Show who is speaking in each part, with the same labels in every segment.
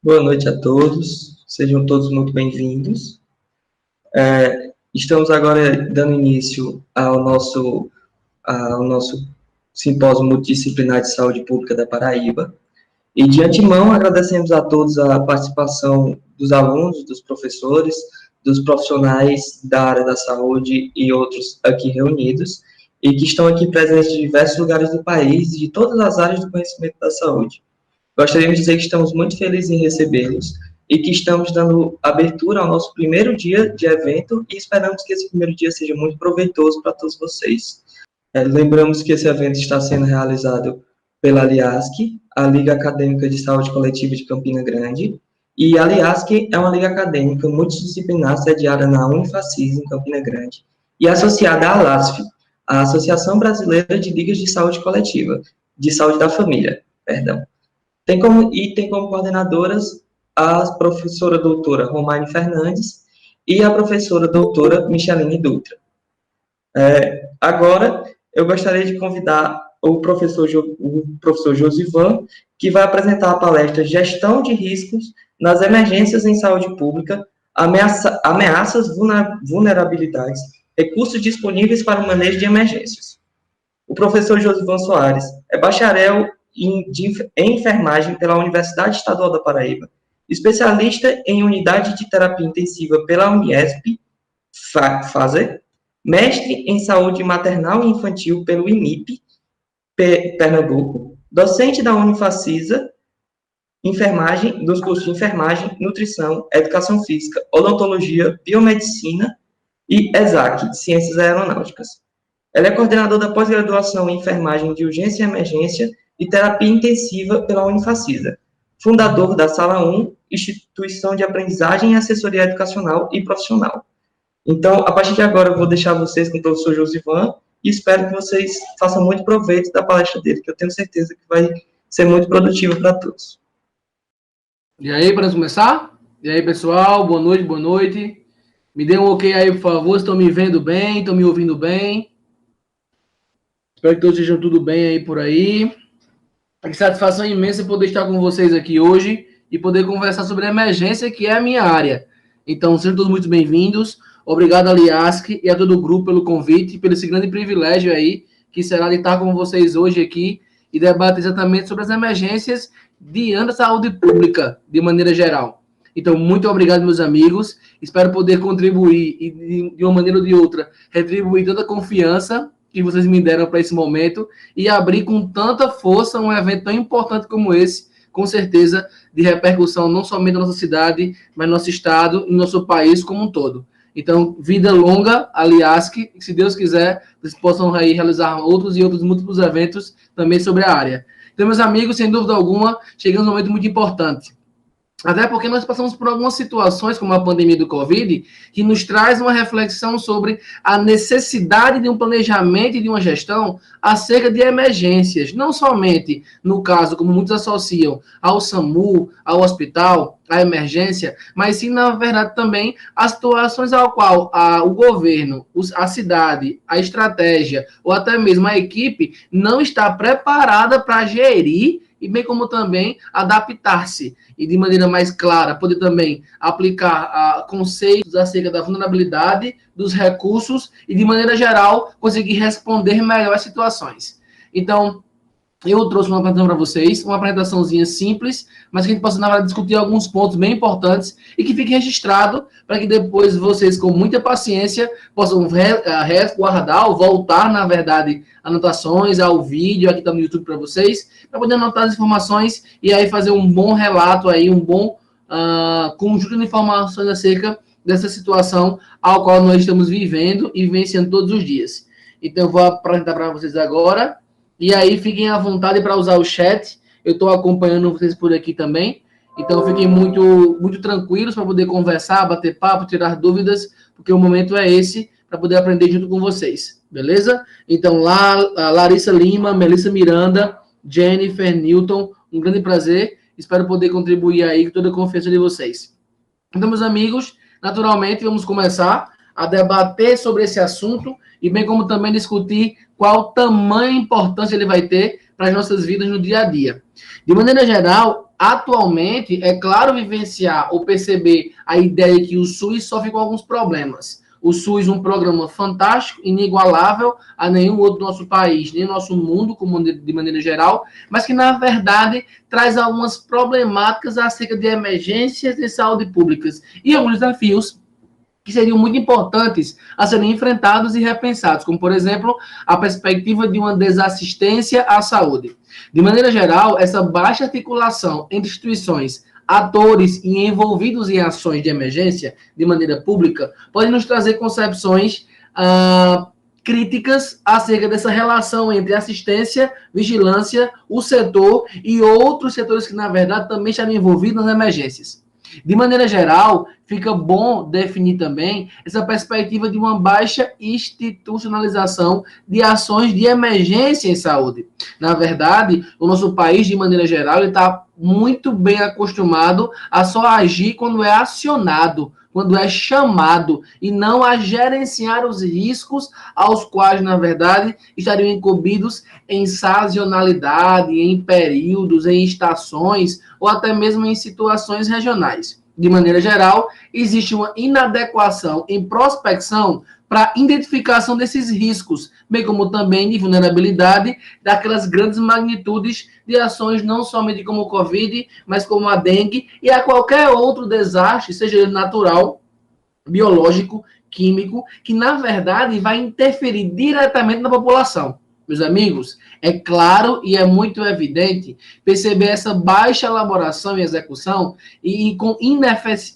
Speaker 1: Boa noite a todos, sejam todos muito bem-vindos. Estamos agora dando início ao nosso simpósio multidisciplinar de saúde pública da Paraíba. E de antemão agradecemos a todos a participação dos alunos, dos professores, dos profissionais da área da saúde e outros aqui reunidos, e que estão aqui presentes de diversos lugares do país e de todas as áreas do conhecimento da saúde. Gostaríamos de dizer que estamos muito felizes em recebê-los e que estamos dando abertura ao nosso primeiro dia de evento e esperamos que esse primeiro dia seja muito proveitoso para todos vocês. Lembramos que esse evento está sendo realizado pela LIASC, a Liga Acadêmica de Saúde Coletiva de Campina Grande, e a LIASC é uma liga acadêmica multidisciplinar sediada na Unifacis, em Campina Grande, e associada à LASF, a Associação Brasileira de Ligas de Saúde Coletiva, de Saúde da Família, perdão. Tem como coordenadoras a professora doutora Romaine Fernandes e a professora doutora Micheline Dutra. Agora, eu gostaria de convidar o professor Josivan, que vai apresentar a palestra Gestão de Riscos nas Emergências em Saúde Pública, Ameaças, Vulnerabilidades, Recursos Disponíveis para o Manejo de Emergências. O professor Josivan Soares é bacharel em enfermagem pela Universidade Estadual da Paraíba, especialista em unidade de terapia intensiva pela Uniesp, FASER, mestre em saúde maternal e infantil pelo INIP, Pernambuco, docente da Unifacisa, enfermagem, dos cursos de enfermagem, nutrição, educação física, odontologia, biomedicina e ESAC, ciências aeronáuticas. Ela é coordenadora da pós-graduação em enfermagem de urgência e emergência e terapia intensiva pela Unifacisa, fundador da Sala 1, instituição de aprendizagem e assessoria educacional e profissional. Então, a partir de agora, eu vou deixar vocês com o professor Josivan e espero que vocês façam muito proveito da palestra dele, que eu tenho certeza que vai ser muito produtiva para todos.
Speaker 2: E aí, para começar? E aí, pessoal, boa noite, boa noite. Me dê um ok aí, por favor, estão me vendo bem, estão me ouvindo bem? Espero que todos estejam tudo bem aí por aí. Que satisfação imensa poder estar com vocês aqui hoje e poder conversar sobre a emergência, que é a minha área. Então, sejam todos muito bem-vindos. Obrigado a LIASC e a todo o grupo pelo convite e pelo esse grande privilégio aí, que será de estar com vocês hoje aqui e debater exatamente sobre as emergências diante da saúde pública, de maneira geral. Então, muito obrigado, meus amigos. Espero poder contribuir e, de uma maneira ou de outra, retribuir toda a confiança que vocês me deram para esse momento e abrir com tanta força um evento tão importante como esse, com certeza, de repercussão não somente na nossa cidade, mas no nosso estado e no nosso país como um todo. Então, vida longa, aliás, que se Deus quiser, vocês possam aí realizar outros e outros múltiplos eventos também sobre a área. Então, meus amigos, sem dúvida alguma, chegamos a um momento muito importante. Até porque nós passamos por algumas situações, como a pandemia do Covid, que nos traz uma reflexão sobre a necessidade de um planejamento e de uma gestão acerca de emergências. Não somente, no caso, como muitos associam, ao SAMU, ao hospital, à emergência, mas sim, na verdade, também as situações ao qual o governo, a cidade, a estratégia, ou até mesmo a equipe, não está preparada para gerir e bem como também adaptar-se e de maneira mais clara, poder também aplicar conceitos acerca da vulnerabilidade, dos recursos e, de maneira geral, conseguir responder melhor às situações. Então, eu trouxe uma apresentação para vocês, uma apresentaçãozinha simples, mas que a gente possa, na verdade, discutir alguns pontos bem importantes e que fique registrado para que depois vocês, com muita paciência, possam resguardar ou voltar, na verdade, anotações ao vídeo, aqui está no YouTube para vocês, para poder anotar as informações e aí fazer um bom relato, aí, um bom conjunto de informações acerca dessa situação ao qual nós estamos vivendo e vivenciando todos os dias. Então, eu vou apresentar para vocês agora. E aí, fiquem à vontade para usar o chat. Eu estou acompanhando vocês por aqui também. Então, fiquem muito tranquilos para poder conversar, bater papo, tirar dúvidas, porque o momento é esse, para poder aprender junto com vocês. Beleza? Então, lá, Larissa Lima, Melissa Miranda, Jennifer, Newton, um grande prazer. Espero poder contribuir aí com toda a confiança de vocês. Então, meus amigos, naturalmente, vamos começar a debater sobre esse assunto e bem como também discutir qual tamanho e importância ele vai ter para as nossas vidas no dia a dia. De maneira geral, atualmente, é claro vivenciar ou perceber a ideia que o SUS sofre com alguns problemas. O SUS é um programa fantástico, inigualável a nenhum outro do nosso país, nem no nosso mundo, como de maneira geral, mas que, na verdade, traz algumas problemáticas acerca de emergências de saúde públicas e alguns desafios que seriam muito importantes a serem enfrentados e repensados, como, por exemplo, a perspectiva de uma desassistência à saúde. De maneira geral, essa baixa articulação entre instituições, atores e envolvidos em ações de emergência de maneira pública pode nos trazer concepções críticas acerca dessa relação entre assistência, vigilância, o setor e outros setores que, na verdade, também estariam envolvidos nas emergências. De maneira geral, fica bom definir também essa perspectiva de uma baixa institucionalização de ações de emergência em saúde. Na verdade, o nosso país, de maneira geral, está muito bem acostumado a só agir quando é acionado, quando é chamado, e não a gerenciar os riscos aos quais, na verdade, estariam incumbidos em sazonalidade, em períodos, em estações, ou até mesmo em situações regionais. De maneira geral, existe uma inadequação em prospecção para identificação desses riscos, bem como também de vulnerabilidade daquelas grandes magnitudes de ações, não somente como o Covid, mas como a dengue e a qualquer outro desastre, seja ele natural, biológico, químico, que na verdade vai interferir diretamente na população. Meus amigos, é claro e é muito evidente perceber essa baixa elaboração e execução e com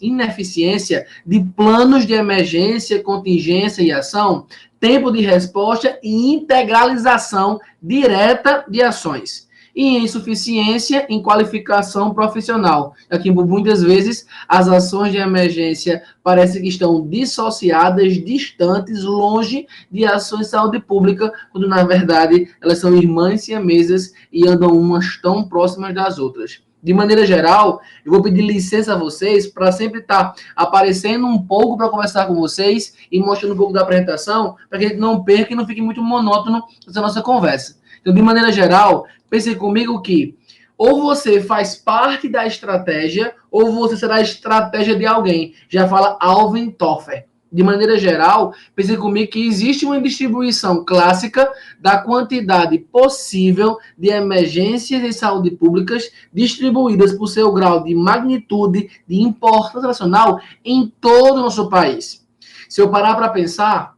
Speaker 2: ineficiência de planos de emergência, contingência e ação, tempo de resposta e integralização direta de ações. E insuficiência em qualificação profissional. Aqui, muitas vezes, as ações de emergência parecem que estão dissociadas, distantes, longe de ações de saúde pública, quando, na verdade, elas são irmãs siamesas e andam umas tão próximas das outras. De maneira geral, eu vou pedir licença a vocês para sempre estar aparecendo um pouco para conversar com vocês e mostrando um pouco da apresentação, para que a gente não perca e não fique muito monótono essa nossa conversa. Então, de maneira geral, pense comigo que ou você faz parte da estratégia ou você será a estratégia de alguém. Já fala Alvin Toffler. De maneira geral, pense comigo que existe uma distribuição clássica da quantidade possível de emergências de saúde públicas distribuídas por seu grau de magnitude, de importância nacional em todo o nosso país. Se eu parar para pensar,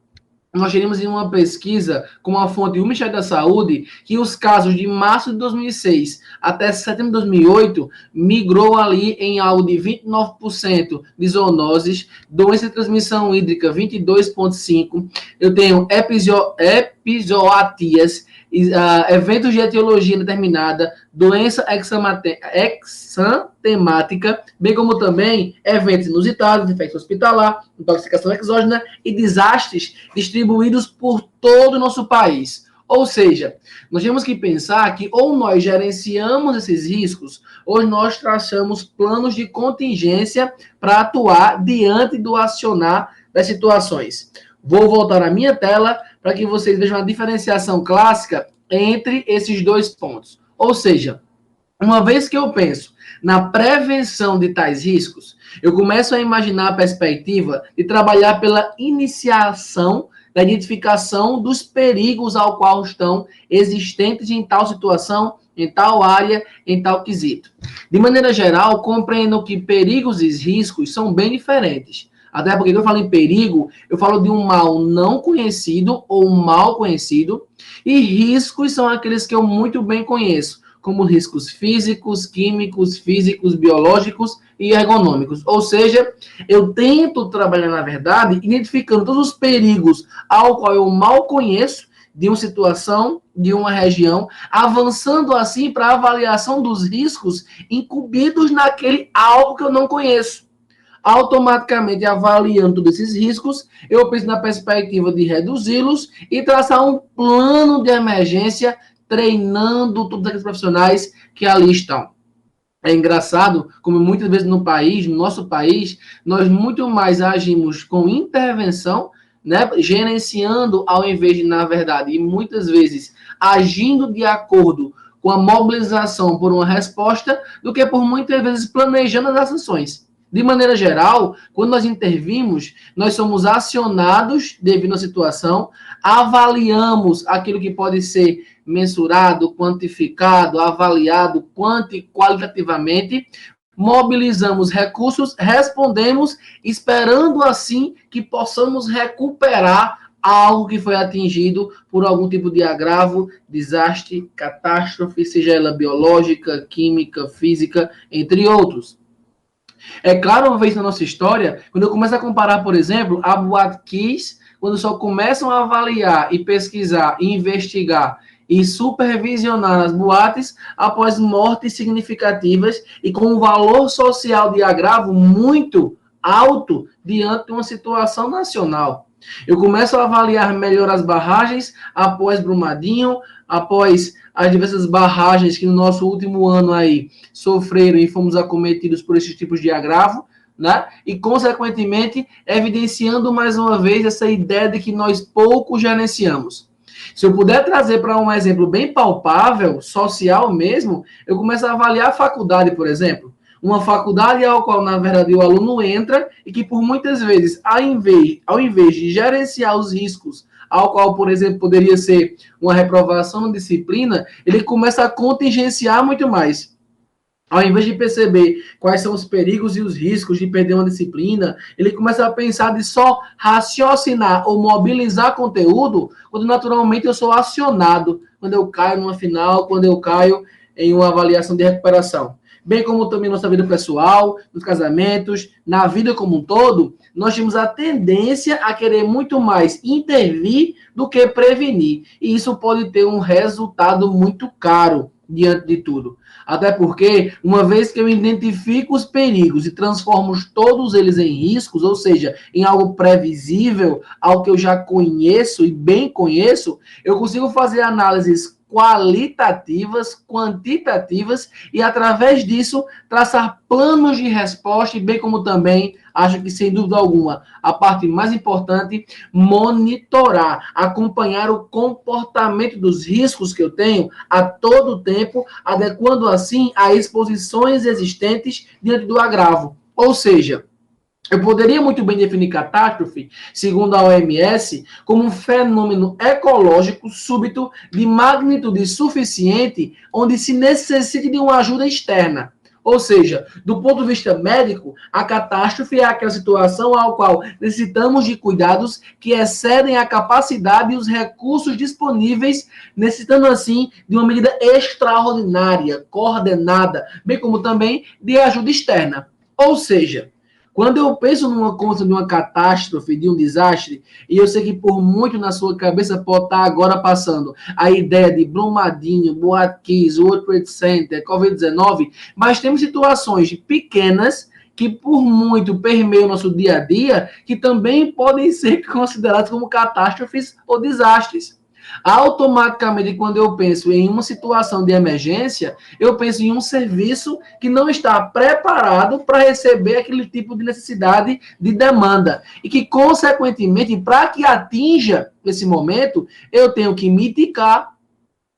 Speaker 2: nós teríamos em uma pesquisa com a fonte do Ministério da Saúde que os casos de março de 2006 até setembro de 2008 migrou ali em algo de 29% de zoonoses, doença de transmissão hídrica 22,5%, eu tenho epizootias, eventos de etiologia determinada, doença exantemática, bem como também eventos inusitados, infecção hospitalar, intoxicação exógena e desastres distribuídos por todo o nosso país. Ou seja, nós temos que pensar que ou nós gerenciamos esses riscos, ou nós traçamos planos de contingência para atuar diante do acionar das situações. Vou voltar à minha tela para que vocês vejam a diferenciação clássica entre esses dois pontos. Ou seja, uma vez que eu penso na prevenção de tais riscos, eu começo a imaginar a perspectiva de trabalhar pela iniciação da identificação dos perigos ao qual estão existentes em tal situação, em tal área, em tal quesito. De maneira geral, compreendo que perigos e riscos são bem diferentes. Até porque quando eu falo em perigo, eu falo de um mal não conhecido ou mal conhecido, e riscos são aqueles que eu muito bem conheço, como riscos físicos, químicos, físicos, biológicos e ergonômicos. Ou seja, eu tento trabalhar, na verdade, identificando todos os perigos ao qual eu mal conheço de uma situação, de uma região, avançando assim para a avaliação dos riscos incumbidos naquele algo que eu não conheço. Automaticamente avaliando todos esses riscos, eu penso na perspectiva de reduzi-los e traçar um plano de emergência, treinando todos aqueles profissionais que ali estão. É engraçado como muitas vezes no nosso país, nós muito mais agimos com intervenção, né, gerenciando ao invés de, na verdade, e muitas vezes agindo de acordo com a mobilização por uma resposta do que por muitas vezes planejando as ações. De maneira geral, quando nós intervimos, nós somos acionados devido à situação, avaliamos aquilo que pode ser mensurado, quantificado, avaliado qualitativamente, mobilizamos recursos, respondemos, esperando assim que possamos recuperar algo que foi atingido por algum tipo de agravo, desastre, catástrofe, seja ela biológica, química, física, entre outros. É claro, uma vez na nossa história, quando eu começo a comparar, por exemplo, a Boate Kiss, quando só começam a avaliar e pesquisar e investigar e supervisionar as boates após mortes significativas e com um valor social de agravo muito alto diante de uma situação nacional. Eu começo a avaliar melhor as barragens após Brumadinho, após as diversas barragens que no nosso último ano aí sofreram e fomos acometidos por esses tipos de agravo, né? E, consequentemente, evidenciando mais uma vez essa ideia de que nós pouco gerenciamos. Se eu puder trazer para um exemplo bem palpável, social mesmo, eu começo a avaliar a faculdade, por exemplo. Uma faculdade ao qual, na verdade, o aluno entra e que, por muitas vezes, ao invés de gerenciar os riscos, ao qual, por exemplo, poderia ser uma reprovação na disciplina, ele começa a contingenciar muito mais. Ao invés de perceber quais são os perigos e os riscos de perder uma disciplina, ele começa a pensar de só raciocinar ou mobilizar conteúdo, quando naturalmente eu sou acionado, quando eu caio numa final, quando eu caio em uma avaliação de recuperação. Bem como também na nossa vida pessoal, nos casamentos, na vida como um todo, nós temos a tendência a querer muito mais intervir do que prevenir. E isso pode ter um resultado muito caro diante de tudo. Até porque, uma vez que eu identifico os perigos e transformo todos eles em riscos, ou seja, em algo previsível, algo que eu já conheço e bem conheço, eu consigo fazer análises qualitativas, quantitativas e, através disso, traçar planos de resposta e, bem como também, acho que, sem dúvida alguma, a parte mais importante, monitorar, acompanhar o comportamento dos riscos que eu tenho a todo tempo, adequando, assim, a exposições existentes diante do agravo. Ou seja, eu poderia muito bem definir catástrofe, segundo a OMS, como um fenômeno ecológico súbito de magnitude suficiente onde se necessite de uma ajuda externa. Ou seja, do ponto de vista médico, a catástrofe é aquela situação ao qual necessitamos de cuidados que excedem a capacidade e os recursos disponíveis, necessitando assim de uma medida extraordinária, coordenada, bem como também de ajuda externa. Ou seja, quando eu penso numa conta de uma catástrofe, de um desastre, e eu sei que por muito na sua cabeça pode estar agora passando a ideia de Brumadinho, Boate Kiss, World Trade Center, Covid-19, mas temos situações pequenas que por muito permeiam o nosso dia a dia, que também podem ser consideradas como catástrofes ou desastres. Automaticamente, quando eu penso em uma situação de emergência, eu penso em um serviço que não está preparado para receber aquele tipo de necessidade de demanda. E que, consequentemente, para que atinja esse momento, eu tenho que mitigar,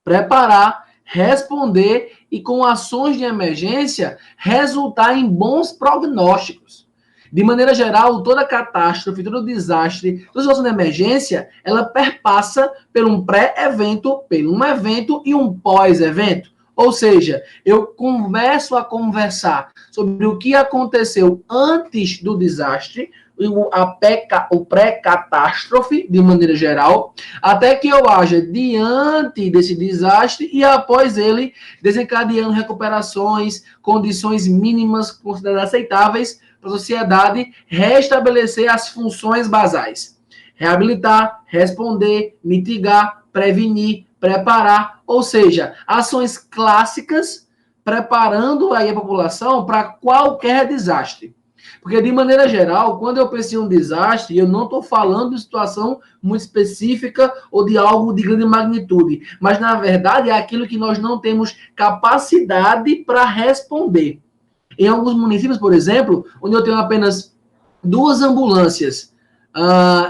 Speaker 2: preparar, responder e, com ações de emergência, resultar em bons prognósticos. De maneira geral, toda catástrofe, todo desastre, toda situação de emergência, ela perpassa por um pré-evento, por um evento e um pós-evento. Ou seja, eu começo a conversar sobre o que aconteceu antes do desastre, o pré-catástrofe, de maneira geral, até que eu haja diante desse desastre e após ele desencadeando recuperações, condições mínimas consideradas aceitáveis para a sociedade restabelecer as funções basais. Reabilitar, responder, mitigar, prevenir, preparar, ou seja, ações clássicas preparando aí a população para qualquer desastre. Porque, de maneira geral, quando eu penso em um desastre, eu não estou falando de situação muito específica ou de algo de grande magnitude, mas, na verdade, é aquilo que nós não temos capacidade para responder. Em alguns municípios, por exemplo, onde eu tenho apenas 2 ambulâncias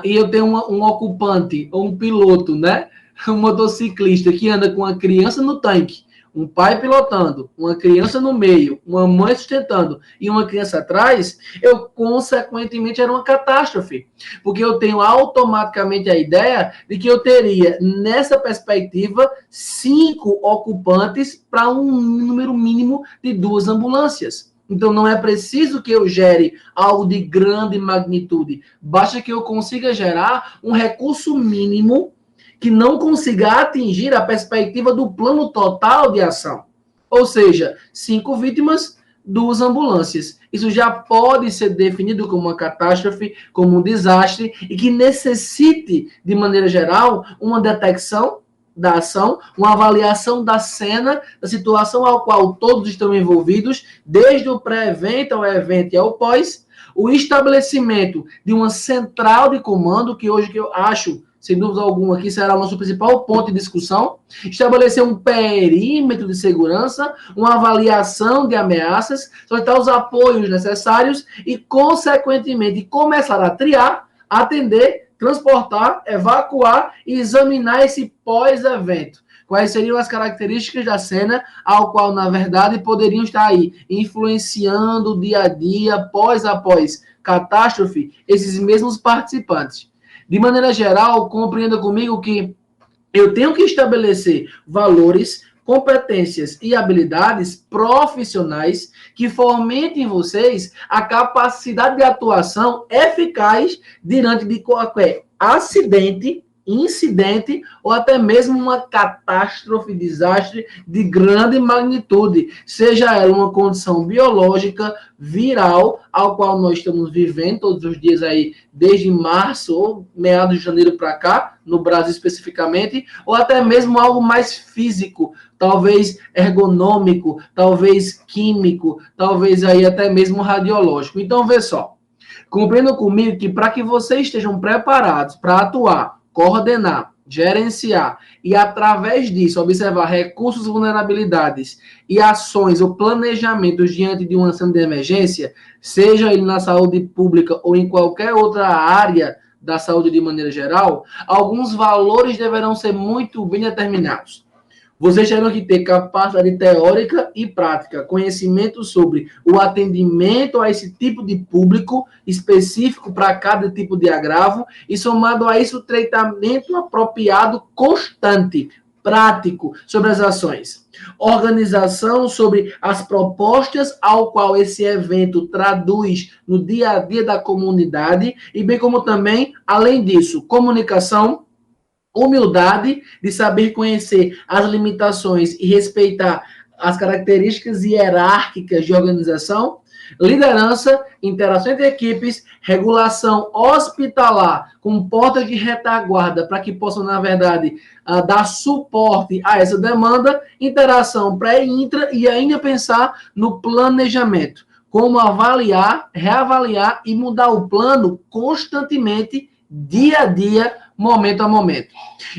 Speaker 2: e eu tenho um ocupante ou um piloto, né? Um motociclista que anda com a criança no tanque, um pai pilotando, uma criança no meio, uma mãe sustentando e uma criança atrás, eu consequentemente era uma catástrofe, porque eu tenho automaticamente a ideia de que eu teria, nessa perspectiva, 5 ocupantes para um número mínimo de 2 ambulâncias. Então, não é preciso que eu gere algo de grande magnitude. Basta que eu consiga gerar um recurso mínimo que não consiga atingir a perspectiva do plano total de ação. Ou seja, 5 vítimas, 2 ambulâncias. Isso já pode ser definido como uma catástrofe, como um desastre, e que necessite, de maneira geral, uma detecção da ação, uma avaliação da cena, da situação ao qual todos estão envolvidos, desde o pré-evento ao evento e ao pós, o estabelecimento de uma central de comando, que hoje que eu acho, sem dúvida alguma, que será o nosso principal ponto de discussão, estabelecer um perímetro de segurança, uma avaliação de ameaças, solicitar os apoios necessários e, consequentemente, começar a triar, atender, transportar, evacuar e examinar esse pós-evento. Quais seriam as características da cena, ao qual, na verdade, poderiam estar aí influenciando o dia a dia, após catástrofe, esses mesmos participantes. De maneira geral, compreenda comigo que eu tenho que estabelecer valores, competências e habilidades profissionais que fomentem em vocês a capacidade de atuação eficaz diante de qualquer acidente, incidente ou até mesmo uma catástrofe, desastre de grande magnitude, seja ela uma condição biológica, viral, ao qual nós estamos vivendo todos os dias aí, desde março ou meados de janeiro para cá, no Brasil especificamente, ou até mesmo algo mais físico, talvez ergonômico, talvez químico, talvez aí até mesmo radiológico. Então, vê só, compreendam comigo que para que vocês estejam preparados para atuar, coordenar, gerenciar e, através disso, observar recursos, vulnerabilidades e ações ou planejamentos diante de uma ação de emergência, seja ele na saúde pública ou em qualquer outra área da saúde de maneira geral, alguns valores deverão ser muito bem determinados. Vocês terão que ter capacidade teórica e prática, conhecimento sobre o atendimento a esse tipo de público específico para cada tipo de agravo e, somado a isso, tratamento apropriado constante, prático sobre as ações. Organização sobre as propostas ao qual esse evento traduz no dia a dia da comunidade e bem como também, além disso, comunicação, humildade de saber conhecer as limitações e respeitar as características hierárquicas de organização, liderança, interação entre equipes, regulação hospitalar com portas de retaguarda para que possam, na verdade, dar suporte a essa demanda, interação pré e intra e ainda pensar no planejamento, como avaliar, reavaliar e mudar o plano constantemente, dia a dia, momento a momento.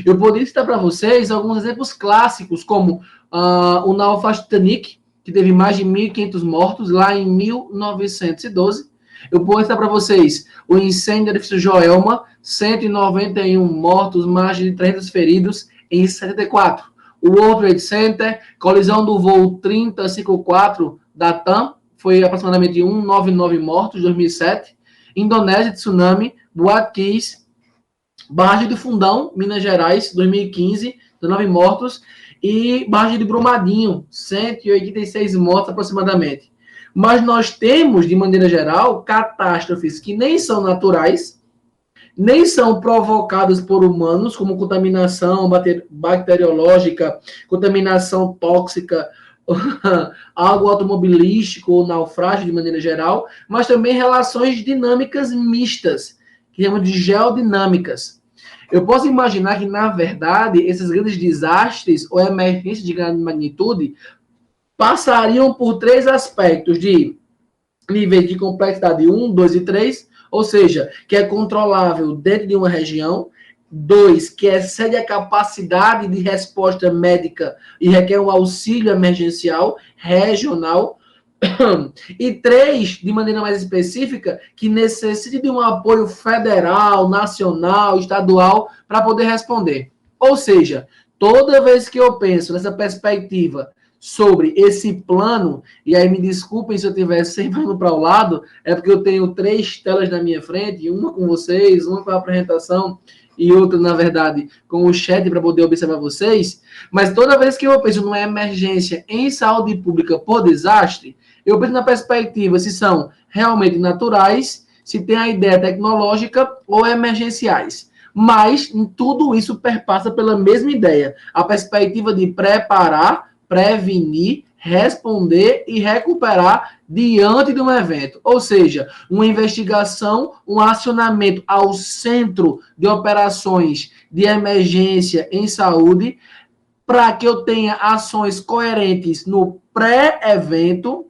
Speaker 2: Eu poderia citar para vocês alguns exemplos clássicos, como o naufrágio Titanic, que teve mais de 1.500 mortos lá em 1912. Eu posso citar para vocês o incêndio do edifício Joelma, 191 mortos, mais de 300 feridos em 74. O World Trade Center, colisão do voo 3054 da TAM, foi aproximadamente 199 mortos, 2007. Indonésia, tsunami, Boate Kiss, Barragem do Fundão, Minas Gerais, 2015, 19 mortos. E Barragem de Brumadinho, 186 mortos aproximadamente. Mas nós temos, de maneira geral, catástrofes que nem são naturais, nem são provocadas por humanos, como contaminação bacteriológica, contaminação tóxica, algo automobilístico ou naufrágio de maneira geral, mas também relações dinâmicas mistas, que chamamos de geodinâmicas. Eu posso imaginar que, na verdade, esses grandes desastres ou emergências de grande magnitude passariam por 3 aspectos de níveis de complexidade 1, 2 e 3, ou seja, que é controlável dentro de uma região, 2, que excede a capacidade de resposta médica e requer um auxílio emergencial regional, e 3, de maneira mais específica, que necessite de um apoio federal, nacional, estadual, para poder responder. Ou seja, toda vez que eu penso nessa perspectiva sobre esse plano, e aí me desculpem se eu estiver sempre indo para o lado, é porque eu tenho 3 telas na minha frente, uma com vocês, uma com a apresentação e outra, na verdade, com o chat para poder observar vocês, mas toda vez que eu penso numa emergência em saúde pública por desastre, eu penso na perspectiva se são realmente naturais, se tem a ideia tecnológica ou emergenciais. Mas tudo isso perpassa pela mesma ideia, a perspectiva de preparar, prevenir, responder e recuperar diante de um evento. Ou seja, uma investigação, um acionamento ao centro de operações de emergência em saúde, para que eu tenha ações coerentes no pré-evento,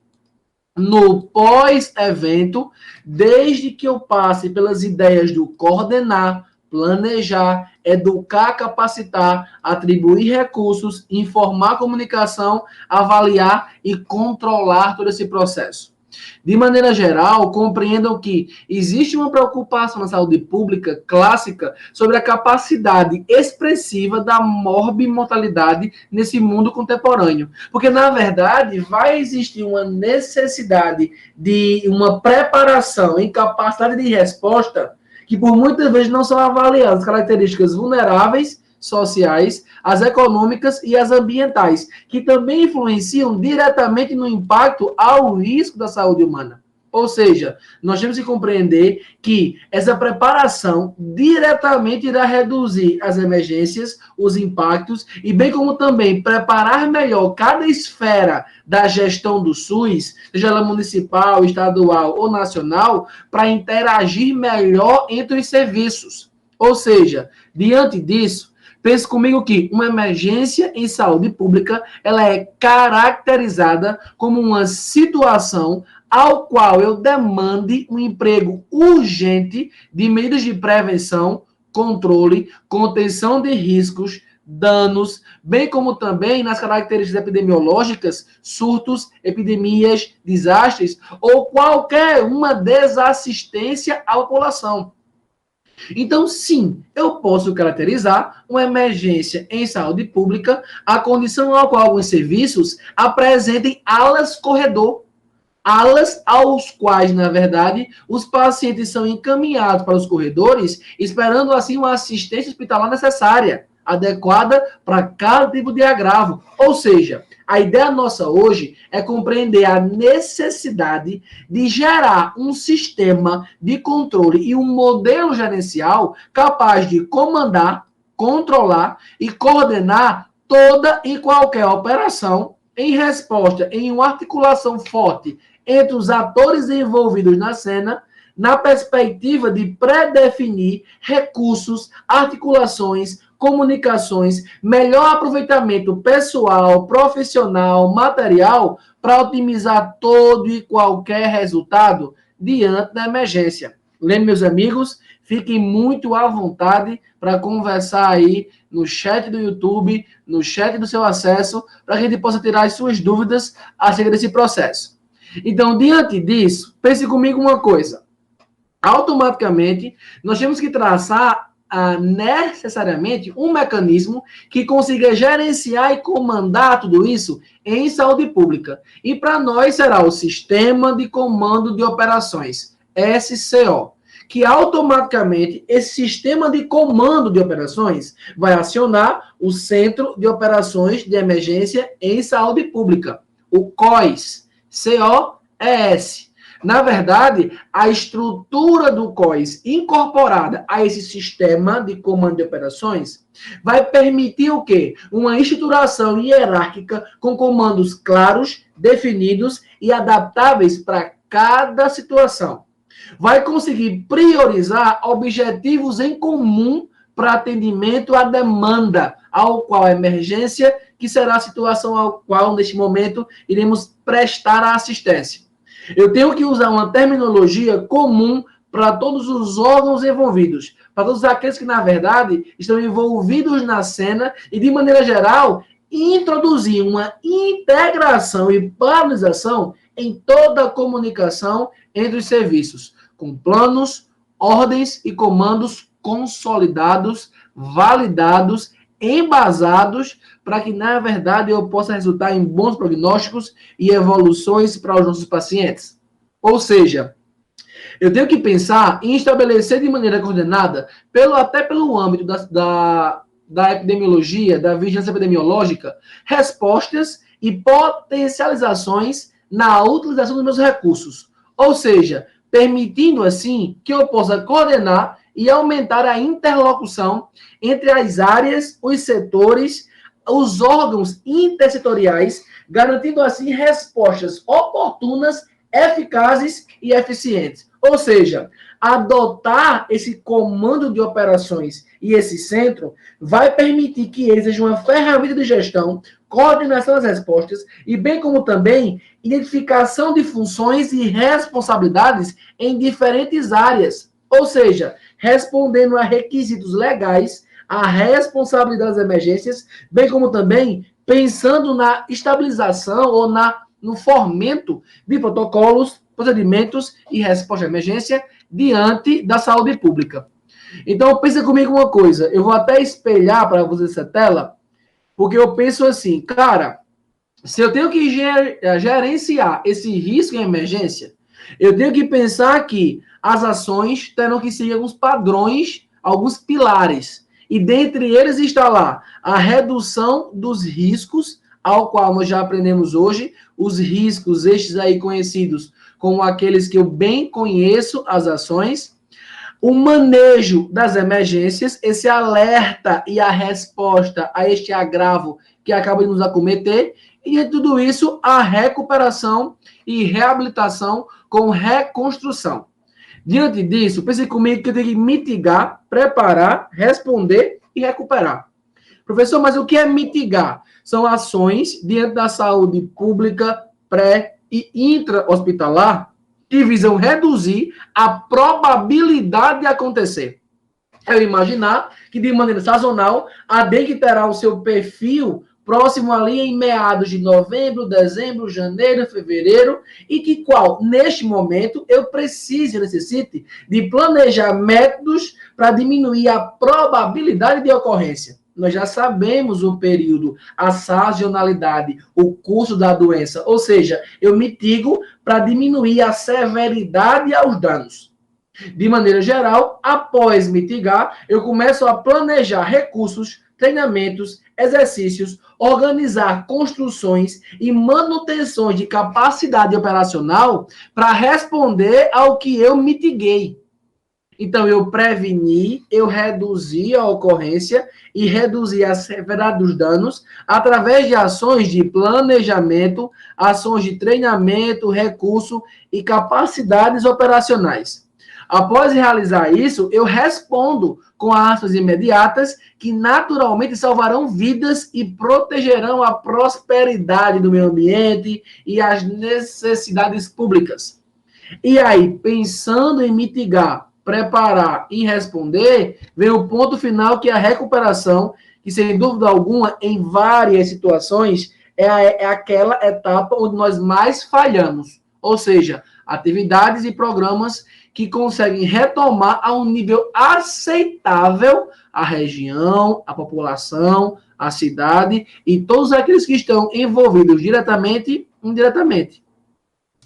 Speaker 2: no pós-evento, desde que eu passe pelas ideias do coordenar, planejar, educar, capacitar, atribuir recursos, informar a comunicação, avaliar e controlar todo esse processo. De maneira geral, compreendam que existe uma preocupação na saúde pública clássica sobre a capacidade expressiva da morbimortalidade nesse mundo contemporâneo. Porque, na verdade, vai existir uma necessidade de uma preparação em capacidade de resposta que, por muitas vezes, não são avaliadas as características vulneráveis, sociais, as econômicas e as ambientais, que também influenciam diretamente no impacto ao risco da saúde humana. Ou seja, nós temos que compreender que essa preparação diretamente irá reduzir as emergências, os impactos, e bem como também preparar melhor cada esfera da gestão do SUS, seja ela municipal, estadual ou nacional, para interagir melhor entre os serviços. Ou seja, diante disso, pense comigo que uma emergência em saúde pública, ela é caracterizada como uma situação ao qual eu demande um emprego urgente de medidas de prevenção, controle, contenção de riscos, danos, bem como também nas características epidemiológicas, surtos, epidemias, desastres ou qualquer uma desassistência à população. Então, sim, eu posso caracterizar uma emergência em saúde pública, a condição ao qual alguns serviços apresentem alas corredor, alas aos quais, na verdade, os pacientes são encaminhados para os corredores, esperando assim uma assistência hospitalar necessária, adequada para cada tipo de agravo. Ou seja, a ideia nossa hoje é compreender a necessidade de gerar um sistema de controle e um modelo gerencial capaz de comandar, controlar e coordenar toda e qualquer operação em resposta, em uma articulação forte entre os atores envolvidos na cena, na perspectiva de pré-definir recursos, articulações, comunicações, melhor aproveitamento pessoal, profissional, material, para otimizar todo e qualquer resultado diante da emergência. Lembre, meus amigos, fiquem muito à vontade para conversar aí no chat do YouTube, no chat do seu acesso, para que a gente possa tirar as suas dúvidas acerca desse processo. Então, diante disso, pense comigo uma coisa. Automaticamente, nós temos que traçar necessariamente um mecanismo que consiga gerenciar e comandar tudo isso em saúde pública. E para nós será o Sistema de Comando de Operações, SCO, que automaticamente esse Sistema de Comando de Operações vai acionar o Centro de Operações de Emergência em Saúde Pública, o COES, COES. Na verdade, a estrutura do COES incorporada a esse sistema de comando de operações vai permitir o quê? Uma estruturação hierárquica com comandos claros, definidos e adaptáveis para cada situação. Vai conseguir priorizar objetivos em comum para atendimento à demanda, ao qual a emergência, que será a situação ao qual, neste momento, iremos prestar a assistência. Eu tenho que usar uma terminologia comum para todos os órgãos envolvidos, para todos aqueles que, na verdade, estão envolvidos na cena e, de maneira geral, introduzir uma integração e padronização em toda a comunicação entre os serviços, com planos, ordens e comandos consolidados, validados, embasados para que, na verdade, eu possa resultar em bons prognósticos e evoluções para os nossos pacientes. Ou seja, eu tenho que pensar em estabelecer de maneira coordenada, até pelo âmbito da epidemiologia, da vigilância epidemiológica, respostas e potencializações na utilização dos meus recursos. Ou seja, permitindo, assim, que eu possa coordenar e aumentar a interlocução entre as áreas, os setores, os órgãos intersetoriais, garantindo, assim, respostas oportunas, eficazes e eficientes. Ou seja, adotar esse comando de operações e esse centro vai permitir que ele seja uma ferramenta de gestão, coordenação das respostas e bem como também identificação de funções e responsabilidades em diferentes áreas. Ou seja, respondendo a requisitos legais, a responsabilidade das emergências, bem como também pensando na estabilização ou no fomento de protocolos, procedimentos e resposta à emergência diante da saúde pública. Então, pensa comigo uma coisa, eu vou até espelhar para vocês essa tela, porque eu penso assim, cara, se eu tenho que gerenciar esse risco em emergência, eu tenho que pensar que as ações terão que seguir alguns padrões, alguns pilares, e dentre eles está lá a redução dos riscos, ao qual nós já aprendemos hoje, os riscos estes aí conhecidos como aqueles que eu bem conheço as ações, o manejo das emergências, esse alerta e a resposta a este agravo que acaba de nos acometer, e de tudo isso, a recuperação e reabilitação com reconstrução. Diante disso, pense comigo que eu tenho que mitigar, preparar, responder e recuperar. Professor, mas o que é mitigar? São ações diante da saúde pública, pré e intra-hospitalar que visam reduzir a probabilidade de acontecer. É imaginar que, de maneira sazonal, a dengue terá o seu perfil próximo ali em meados de novembro, dezembro, janeiro, fevereiro, e que neste momento, eu necessite de planejar métodos para diminuir a probabilidade de ocorrência. Nós já sabemos o período, a sazonalidade, o curso da doença, ou seja, eu mitigo para diminuir a severidade aos danos. De maneira geral, após mitigar, eu começo a planejar recursos, treinamentos, exercícios, organizar construções e manutenções de capacidade operacional para responder ao que eu mitiguei. Então, eu preveni, eu reduzi a ocorrência e reduzi a severidade dos danos através de ações de planejamento, ações de treinamento, recurso e capacidades operacionais. Após realizar isso, eu respondo com ações imediatas que naturalmente salvarão vidas e protegerão a prosperidade do meio ambiente e as necessidades públicas. E aí, pensando em mitigar, preparar e responder, vem o ponto final, que é a recuperação, que, sem dúvida alguma, em várias situações, é aquela etapa onde nós mais falhamos. Ou seja, atividades e programas que conseguem retomar a um nível aceitável a região, a população, a cidade e todos aqueles que estão envolvidos diretamente e indiretamente.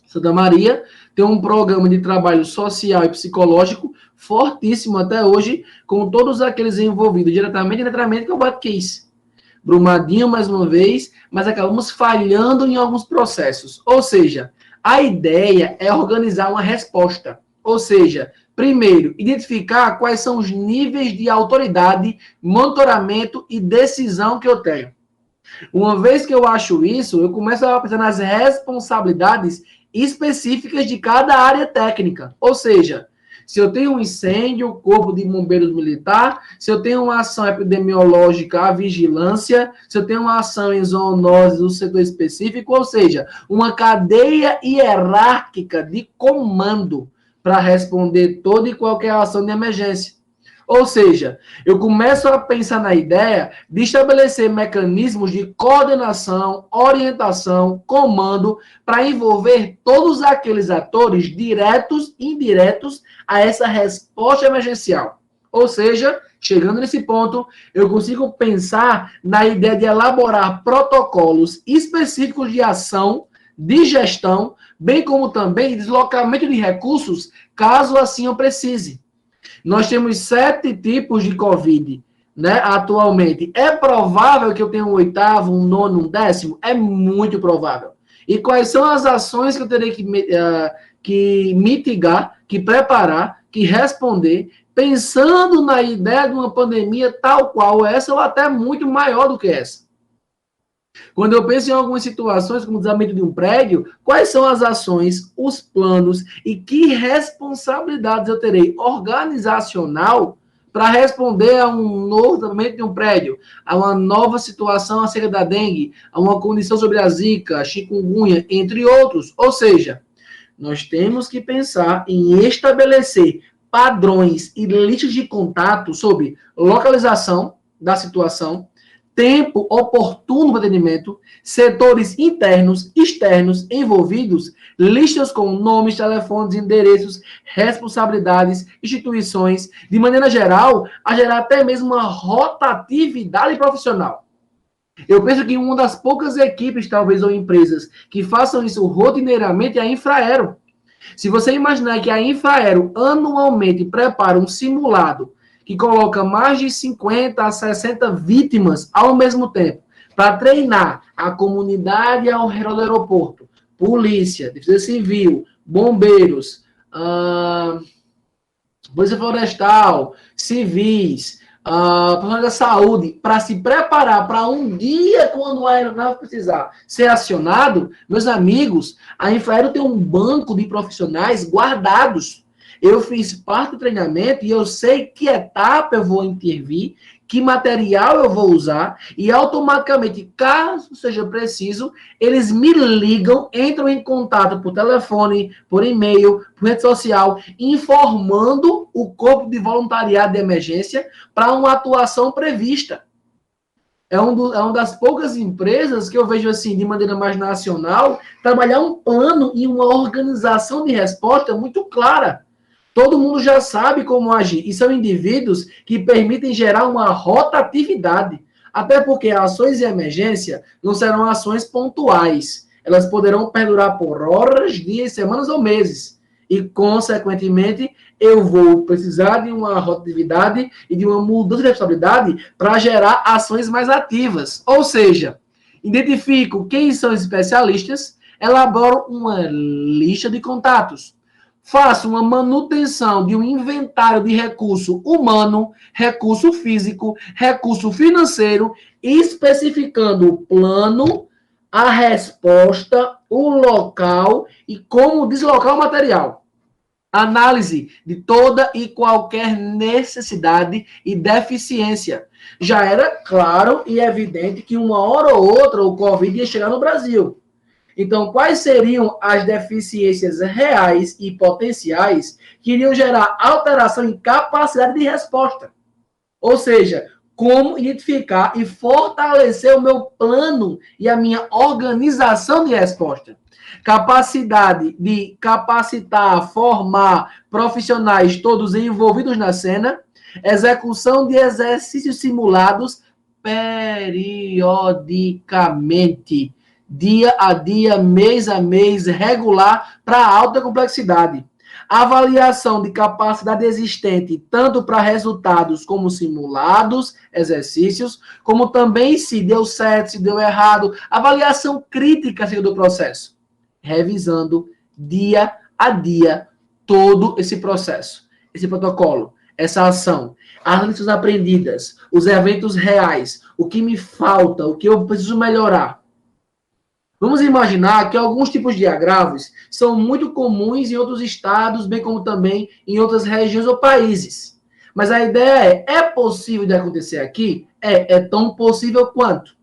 Speaker 2: Santa Maria tem um programa de trabalho social e psicológico fortíssimo até hoje, com todos aqueles envolvidos diretamente e indiretamente, que é o Batcase. Brumadinho, mais uma vez, mas acabamos falhando em alguns processos. Ou seja, a ideia é organizar uma resposta. Ou seja, primeiro, identificar quais são os níveis de autoridade, monitoramento e decisão que eu tenho. Uma vez que eu acho isso, eu começo a pensar nas responsabilidades específicas de cada área técnica. Ou seja, se eu tenho um incêndio, o Corpo de Bombeiros Militar, se eu tenho uma ação epidemiológica, a vigilância, se eu tenho uma ação em zoonose, o setor específico, ou seja, uma cadeia hierárquica de comando para responder toda e qualquer ação de emergência. Ou seja, eu começo a pensar na ideia de estabelecer mecanismos de coordenação, orientação, comando, para envolver todos aqueles atores diretos e indiretos a essa resposta emergencial. Ou seja, chegando nesse ponto, eu consigo pensar na ideia de elaborar protocolos específicos de ação, de gestão, bem como também de deslocamento de recursos, caso assim eu precise. Nós temos 7 tipos de Covid, né, atualmente. É provável que eu tenha um 8º, um 9º, um 10º? É muito provável. E quais são as ações que eu terei que mitigar, que preparar, que responder, pensando na ideia de uma pandemia tal qual essa ou até muito maior do que essa? Quando eu penso em algumas situações, como o desabamento de um prédio, quais são as ações, os planos e que responsabilidades eu terei organizacional para responder a um novo desabamento de um prédio, a uma nova situação acerca da dengue, a uma condição sobre a zika, chikungunya, entre outros. Ou seja, nós temos que pensar em estabelecer padrões e listas de contato sobre localização da situação, tempo oportuno para atendimento, setores internos, externos envolvidos, listas com nomes, telefones, endereços, responsabilidades, instituições, de maneira geral, a gerar até mesmo uma rotatividade profissional. Eu penso que uma das poucas equipes, talvez, ou empresas que façam isso rotineiramente é a Infraero. Se você imaginar que a Infraero anualmente prepara um simulado que coloca mais de 50 a 60 vítimas ao mesmo tempo, para treinar a comunidade ao redor do aeroporto, polícia, defesa civil, bombeiros, polícia florestal, civis, profissionais da saúde, para se preparar para um dia, quando a aeronave precisar ser acionado, meus amigos, a Infraero tem um banco de profissionais guardados. Eu fiz parte do treinamento e eu sei que etapa eu vou intervir, que material eu vou usar e automaticamente, caso seja preciso, eles me ligam, entram em contato por telefone, por e-mail, por rede social, informando o corpo de voluntariado de emergência para uma atuação prevista. É uma das poucas empresas que eu vejo assim, de maneira mais nacional, trabalhar um plano e uma organização de resposta muito clara. Todo mundo já sabe como agir. E são indivíduos que permitem gerar uma rotatividade. Até porque ações de emergência não serão ações pontuais. Elas poderão perdurar por horas, dias, semanas ou meses. E, consequentemente, eu vou precisar de uma rotatividade e de uma mudança de responsabilidade para gerar ações mais ativas. Ou seja, identifico quem são os especialistas, elaboro uma lista de contatos. Faço uma manutenção de um inventário de recurso humano, recurso físico, recurso financeiro, especificando o plano, a resposta, o local e como deslocar o material. Análise de toda e qualquer necessidade e deficiência. Já era claro e evidente que uma hora ou outra o Covid ia chegar no Brasil. Então, quais seriam as deficiências reais e potenciais que iriam gerar alteração em capacidade de resposta? Ou seja, como identificar e fortalecer o meu plano e a minha organização de resposta? Capacidade de capacitar, formar profissionais todos envolvidos na cena, execução de exercícios simulados periodicamente, dia a dia, mês a mês, regular, para alta complexidade. Avaliação de capacidade existente, tanto para resultados como simulados, exercícios, como também se deu certo, se deu errado. Avaliação crítica do processo. Revisando dia a dia todo esse processo, esse protocolo, essa ação, as lições aprendidas, os eventos reais, o que me falta, o que eu preciso melhorar. Vamos imaginar que alguns tipos de agravos são muito comuns em outros estados, bem como também em outras regiões ou países. Mas a ideia é possível de acontecer aqui? É tão possível quanto?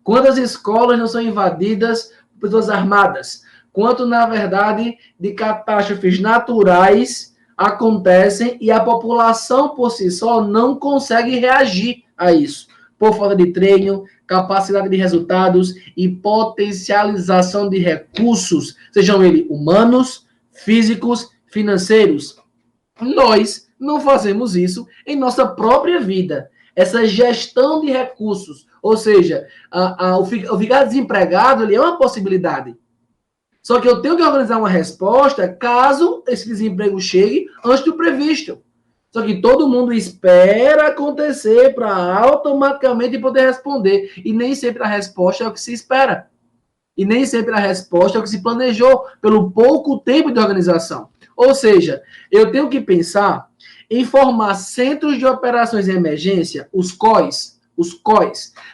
Speaker 2: Quantas escolas não são invadidas por pessoas armadas? Quanto, na verdade, de catástrofes naturais acontecem e a população por si só não consegue reagir a isso? Por falta de treino, capacidade de resultados e potencialização de recursos, sejam eles humanos, físicos, financeiros. Nós, não fazemos isso em nossa própria vida. Essa gestão de recursos, ou seja, o ficar desempregado ele é uma possibilidade. Só que eu tenho que organizar uma resposta caso esse desemprego chegue antes do previsto. Só que todo mundo espera acontecer para automaticamente poder responder. E nem sempre a resposta é o que se espera. E nem sempre a resposta é o que se planejou pelo pouco tempo de organização. Ou seja, eu tenho que pensar em formar centros de operações de emergência, os COIs,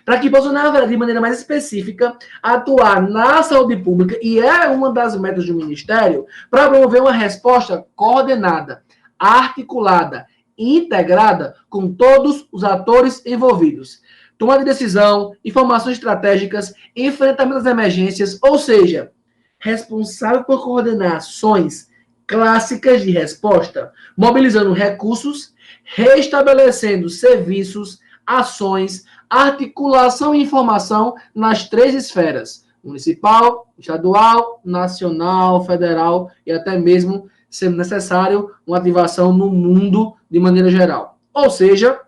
Speaker 2: para que possam, na verdade, de maneira mais específica, atuar na saúde pública, e é uma das metas do Ministério, para promover uma resposta coordenada, articulada, integrada com todos os atores envolvidos. Tomada de decisão, informações estratégicas, enfrentamento das emergências, ou seja, responsável por coordenar ações clássicas de resposta, mobilizando recursos, restabelecendo serviços, ações, articulação e informação nas 3 esferas: municipal, estadual, nacional, federal e até mesmo, sendo necessário, uma ativação no mundo de maneira geral. Ou seja,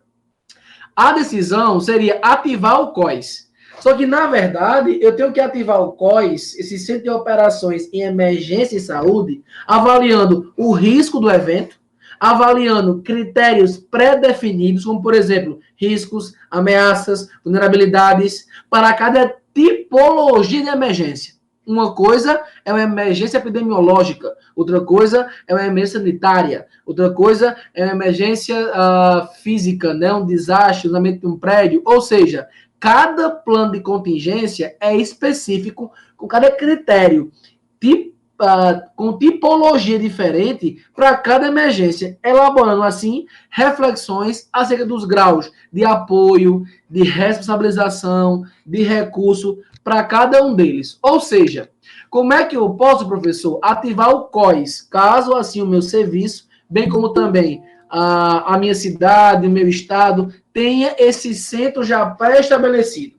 Speaker 2: a decisão seria ativar o COIS. Só que, na verdade, eu tenho que ativar o COIS, esse Centro de Operações em Emergência e Saúde, avaliando o risco do evento, avaliando critérios pré-definidos, como, por exemplo, riscos, ameaças, vulnerabilidades, para cada tipologia de emergência. Uma coisa é uma emergência epidemiológica, outra coisa é uma emergência sanitária, outra coisa é uma emergência física, né? Um desastre, isolamento de um prédio. Ou seja, cada plano de contingência é específico com cada critério, com tipologia diferente para cada emergência, elaborando assim reflexões acerca dos graus de apoio, de responsabilização, de recurso para cada um deles. Ou seja, como é que eu posso, professor, ativar o COIS, caso assim o meu serviço, bem como também a minha cidade, o meu estado, tenha esse centro já pré-estabelecido?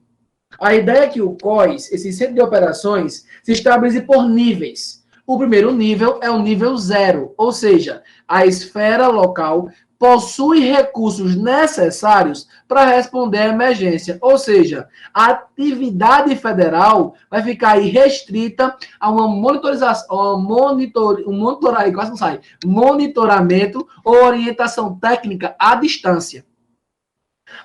Speaker 2: A ideia é que o COIS, esse centro de operações, se estabelece por níveis. O primeiro nível é o nível 0, ou seja, a esfera local possui recursos necessários para responder à emergência, ou seja, a atividade federal vai ficar aí restrita a uma monitorização, monitoramento ou orientação técnica à distância.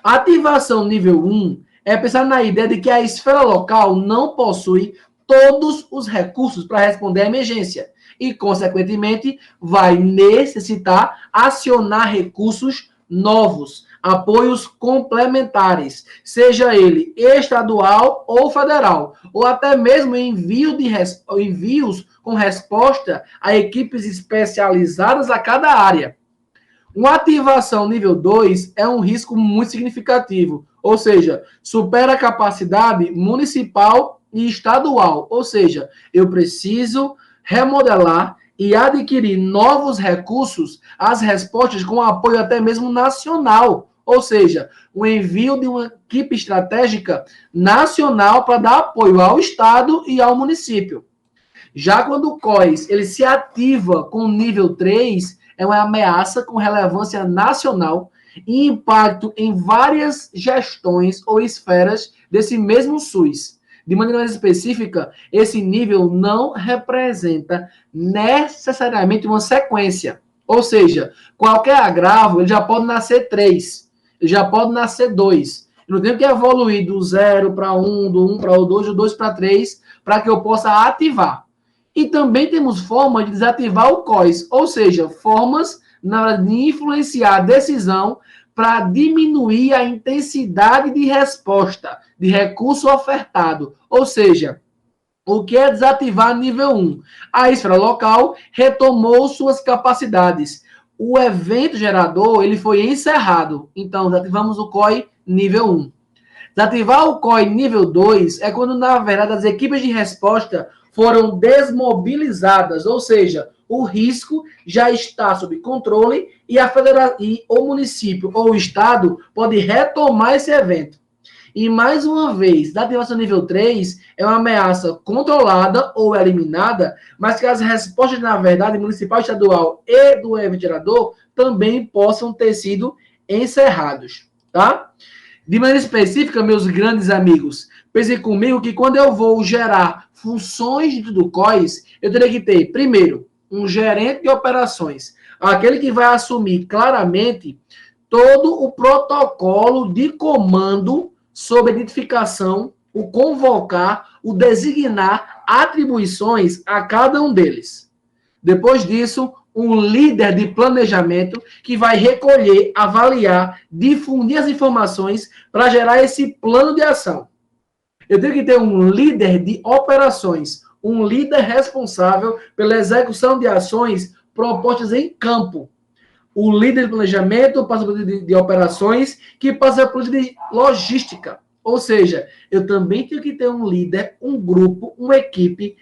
Speaker 2: A ativação nível 1 é pensar na ideia de que a esfera local não possui todos os recursos para responder à emergência e, consequentemente, vai necessitar acionar recursos novos, apoios complementares, seja ele estadual ou federal, ou até mesmo envios com resposta a equipes especializadas a cada área. Uma ativação nível 2 é um risco muito significativo, ou seja, supera a capacidade municipal e estadual, ou seja, eu preciso remodelar e adquirir novos recursos, as respostas com apoio até mesmo nacional, ou seja, o envio de uma equipe estratégica nacional para dar apoio ao estado e ao município. Já quando o COIS ele se ativa com o nível 3, é uma ameaça com relevância nacional e impacto em várias gestões ou esferas desse mesmo SUS. De maneira mais específica, esse nível não representa necessariamente uma sequência. Ou seja, qualquer agravo ele já pode nascer 3, ele já pode nascer 2. Eu não tenho que evoluir do 0 para 1, do 1 para o 2, do 2 para 3, para que eu possa ativar. E também temos formas de desativar o COIS, ou seja, formas de influenciar a decisão para diminuir a intensidade de resposta, de recurso ofertado. Ou seja, o que é desativar nível 1? A esfera local retomou suas capacidades. O evento gerador ele foi encerrado. Então, desativamos o COI nível 1. Desativar o COI nível 2 é quando, na verdade, as equipes de resposta foram desmobilizadas, ou seja, o risco já está sob controle e o município ou o estado pode retomar esse evento. E, mais uma vez, da ativação nível 3 é uma ameaça controlada ou eliminada, mas que as respostas, na verdade, municipal, estadual e do ventilador também possam ter sido encerrados, tá? De maneira específica, meus grandes amigos, pensem comigo que quando eu vou gerar funções do COIS, eu terei que ter, primeiro, um gerente de operações, aquele que vai assumir claramente todo o protocolo de comando sobre identificação, o convocar, o designar atribuições a cada um deles. Depois disso, um líder de planejamento que vai recolher, avaliar, difundir as informações para gerar esse plano de ação. Eu tenho que ter um líder de operações, um líder responsável pela execução de ações propostas em campo. O líder de planejamento passa por de operações, que passa por de logística. Ou seja, eu também tenho que ter um líder, um grupo, uma equipe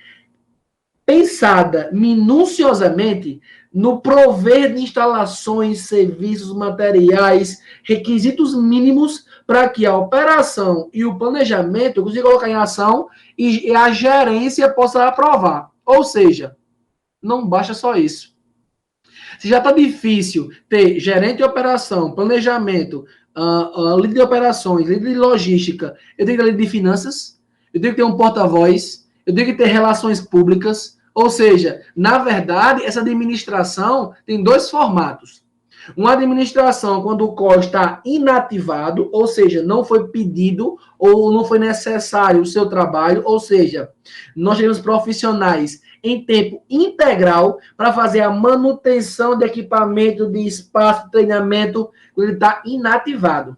Speaker 2: pensada minuciosamente no prover de instalações, serviços, materiais, requisitos mínimos para que a operação e o planejamento consigam colocar em ação e a gerência possa aprovar. Ou seja, não basta só isso. Se já está difícil ter gerente de operação, planejamento, líder de operações, líder de logística, eu tenho que ter líder de finanças, eu tenho que ter um porta-voz, eu tenho que ter relações públicas. Ou seja, na verdade, essa administração tem dois formatos. Uma administração quando o COI está inativado, ou seja, não foi pedido ou não foi necessário o seu trabalho, ou seja, nós temos profissionais em tempo integral para fazer a manutenção de equipamento, de espaço, de treinamento, quando ele está inativado.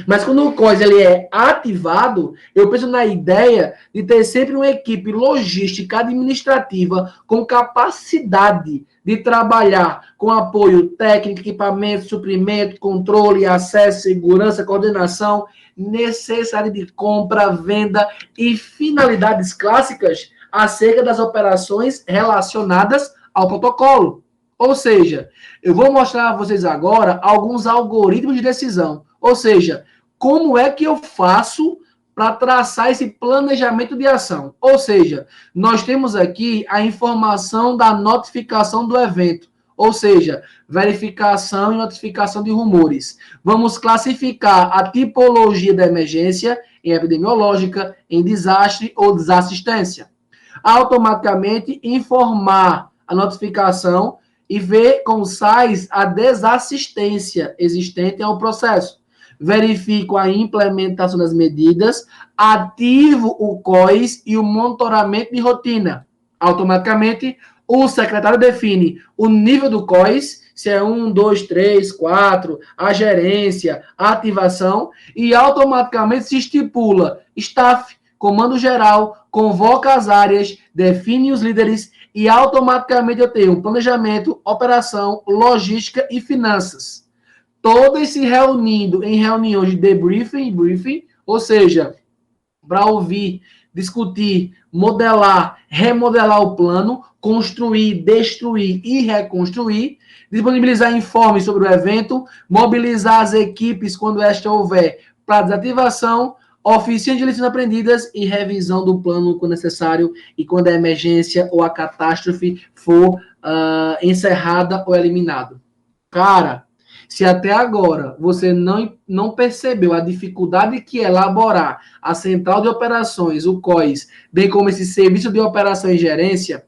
Speaker 2: Mas quando o COIS ele é ativado, eu penso na ideia de ter sempre uma equipe logística administrativa com capacidade de trabalhar com apoio técnico, equipamento, suprimento, controle, acesso, segurança, coordenação, necessidade de compra, venda e finalidades clássicas acerca das operações relacionadas ao protocolo. Ou seja, eu vou mostrar a vocês agora alguns algoritmos de decisão. Ou seja, como é que eu faço para traçar esse planejamento de ação? Ou seja, nós temos aqui a informação da notificação do evento. Ou seja, verificação e notificação de rumores. Vamos classificar a tipologia da emergência em epidemiológica, em desastre ou desassistência. Automaticamente informar a notificação e ver com os SAIs a desassistência existente ao processo. Verifico a implementação das medidas, ativo o COIS e o monitoramento de rotina. Automaticamente, o secretário define o nível do COIS, se é 1, 2, 3, 4, a gerência, a ativação, e automaticamente se estipula staff, comando geral, convoca as áreas, define os líderes e automaticamente eu tenho planejamento, operação, logística e finanças. Todos se reunindo em reuniões de debriefing e briefing, ou seja, para ouvir, discutir, modelar, remodelar o plano, construir, destruir e reconstruir, disponibilizar informes sobre o evento, mobilizar as equipes quando esta houver para desativação, oficina de lições aprendidas e revisão do plano quando necessário e quando a emergência ou a catástrofe for encerrada ou eliminado. Cara, se até agora você não percebeu a dificuldade que é elaborar a central de operações, o COIS, bem como esse serviço de operação e gerência,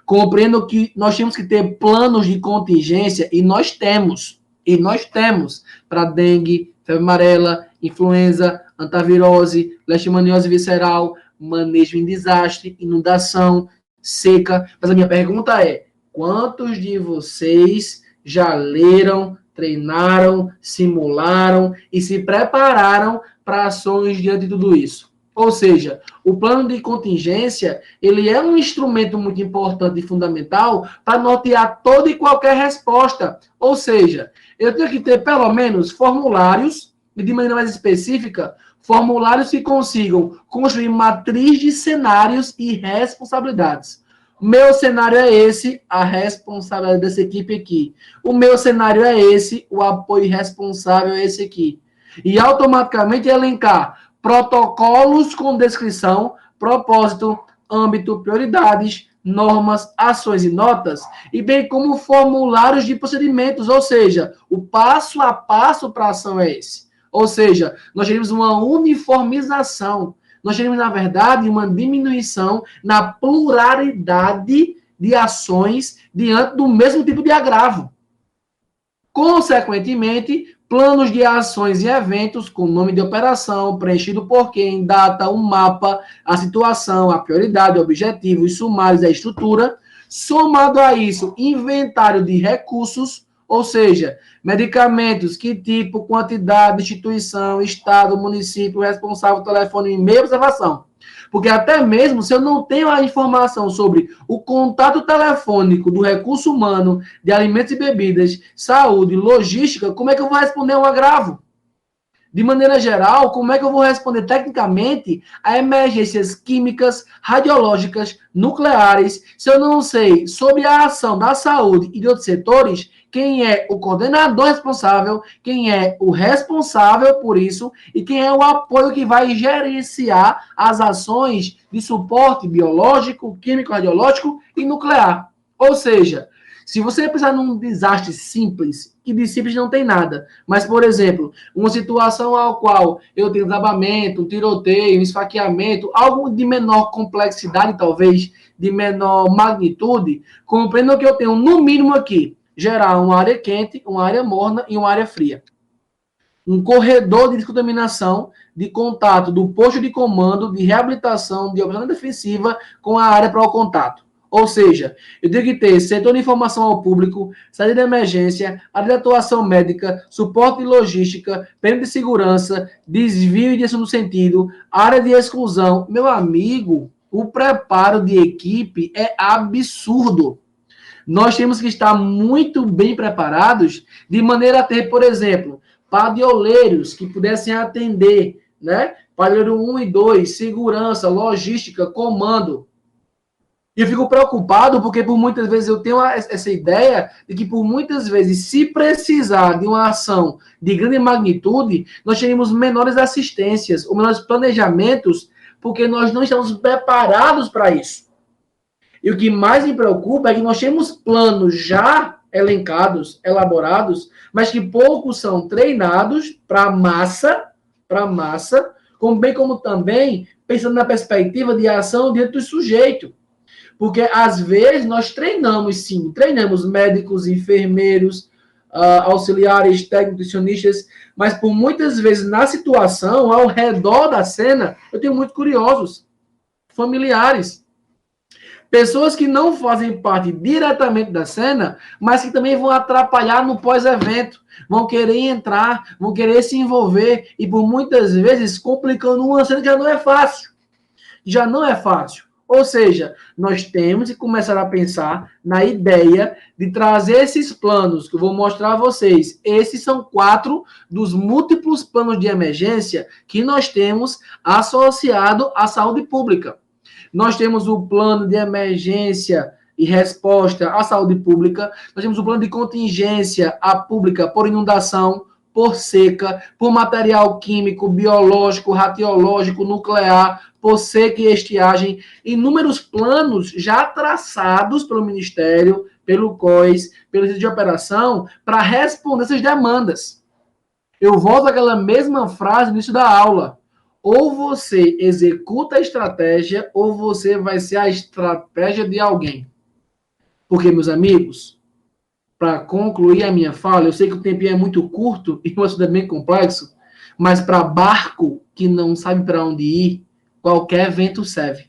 Speaker 2: compreendo que nós temos que ter planos de contingência e nós temos para dengue, febre amarela, influenza, antavirose, leishmaniose visceral, manejo em desastre, inundação, seca. Mas a minha pergunta é, quantos de vocês já leram, treinaram, simularam e se prepararam para ações diante de tudo isso? Ou seja, o plano de contingência, ele é um instrumento muito importante e fundamental para nortear toda e qualquer resposta. Ou seja, eu tenho que ter pelo menos formulários, e de maneira mais específica, formulários que consigam construir matriz de cenários e responsabilidades. Meu cenário é esse, a responsabilidade dessa equipe aqui. O meu cenário é esse, o apoio responsável é esse aqui. E automaticamente elencar protocolos com descrição, propósito, âmbito, prioridades, normas, ações e notas, e bem como formulários de procedimentos, ou seja, o passo a passo para a ação é esse. Ou seja, nós teremos uma uniformização, nós teremos, na verdade, uma diminuição na pluralidade de ações diante do mesmo tipo de agravo. Consequentemente, planos de ações e eventos com nome de operação, preenchido por quem, data, um mapa, a situação, a prioridade, o objetivo, os sumários, a estrutura, somado a isso, inventário de recursos, ou seja, medicamentos, que tipo, quantidade, instituição, estado, município, responsável, telefone, e-mail, observação. Porque até mesmo se eu não tenho a informação sobre o contato telefônico do recurso humano, de alimentos e bebidas, saúde, logística, como é que eu vou responder a um agravo? De maneira geral, como é que eu vou responder tecnicamente a emergências químicas, radiológicas, nucleares, se eu não sei sobre a ação da saúde e de outros setores, quem é o coordenador responsável, quem é o responsável por isso e quem é o apoio que vai gerenciar as ações de suporte biológico, químico, radiológico e nuclear. Ou seja, se você pensar num desastre simples, que de simples não tem nada, mas, por exemplo, uma situação ao qual eu tenho desabamento, um tiroteio, um esfaqueamento, algo de menor complexidade, talvez, de menor magnitude, compreendo que eu tenho, no mínimo aqui, gerar uma área quente, uma área morna e uma área fria. Um corredor de descontaminação de contato do posto de comando, de reabilitação, de operação defensiva com a área para o contato. Ou seja, eu tenho que ter setor de informação ao público, saída de emergência, área de atuação médica, suporte de logística, perímetro de segurança, desvio e direção do sentido, área de exclusão. Meu amigo, o preparo de equipe é absurdo. Nós temos que estar muito bem preparados de maneira a ter, por exemplo, padioleiros que pudessem atender, né? Padioleiro 1 e 2, segurança, logística, comando. E eu fico preocupado porque por muitas vezes eu tenho essa ideia de que por muitas vezes, se precisar de uma ação de grande magnitude, nós teremos menores assistências ou menores planejamentos porque nós não estamos preparados para isso. E o que mais me preocupa é que nós temos planos já elencados, elaborados, mas que poucos são treinados para a massa, como bem como também pensando na perspectiva de ação diante do sujeito. Porque, às vezes, nós treinamos, sim, treinamos médicos, enfermeiros, auxiliares, técnicos, nutricionistas, mas por muitas vezes, na situação, ao redor da cena, eu tenho muito curiosos, familiares, pessoas que não fazem parte diretamente da cena, mas que também vão atrapalhar no pós-evento, vão querer entrar, vão querer se envolver, e por muitas vezes complicando uma cena que já não é fácil. Já não é fácil. Ou seja, nós temos que começar a pensar na ideia de trazer esses planos que eu vou mostrar a vocês. Esses são 4 dos múltiplos planos de emergência que nós temos associado à saúde pública. Nós temos o plano de emergência e resposta à saúde pública. Nós temos o plano de contingência à pública por inundação, por seca, por material químico, biológico, radiológico, nuclear, por seca e estiagem, inúmeros planos já traçados pelo Ministério, pelo COIS, pelo Centro de Operação, para responder essas demandas. Eu volto àquela mesma frase no início da aula. Ou você executa a estratégia, ou você vai ser a estratégia de alguém. Porque, meus amigos, para concluir a minha fala, eu sei que o tempinho é muito curto e o assunto é bem complexo, mas para barco que não sabe para onde ir, qualquer vento serve.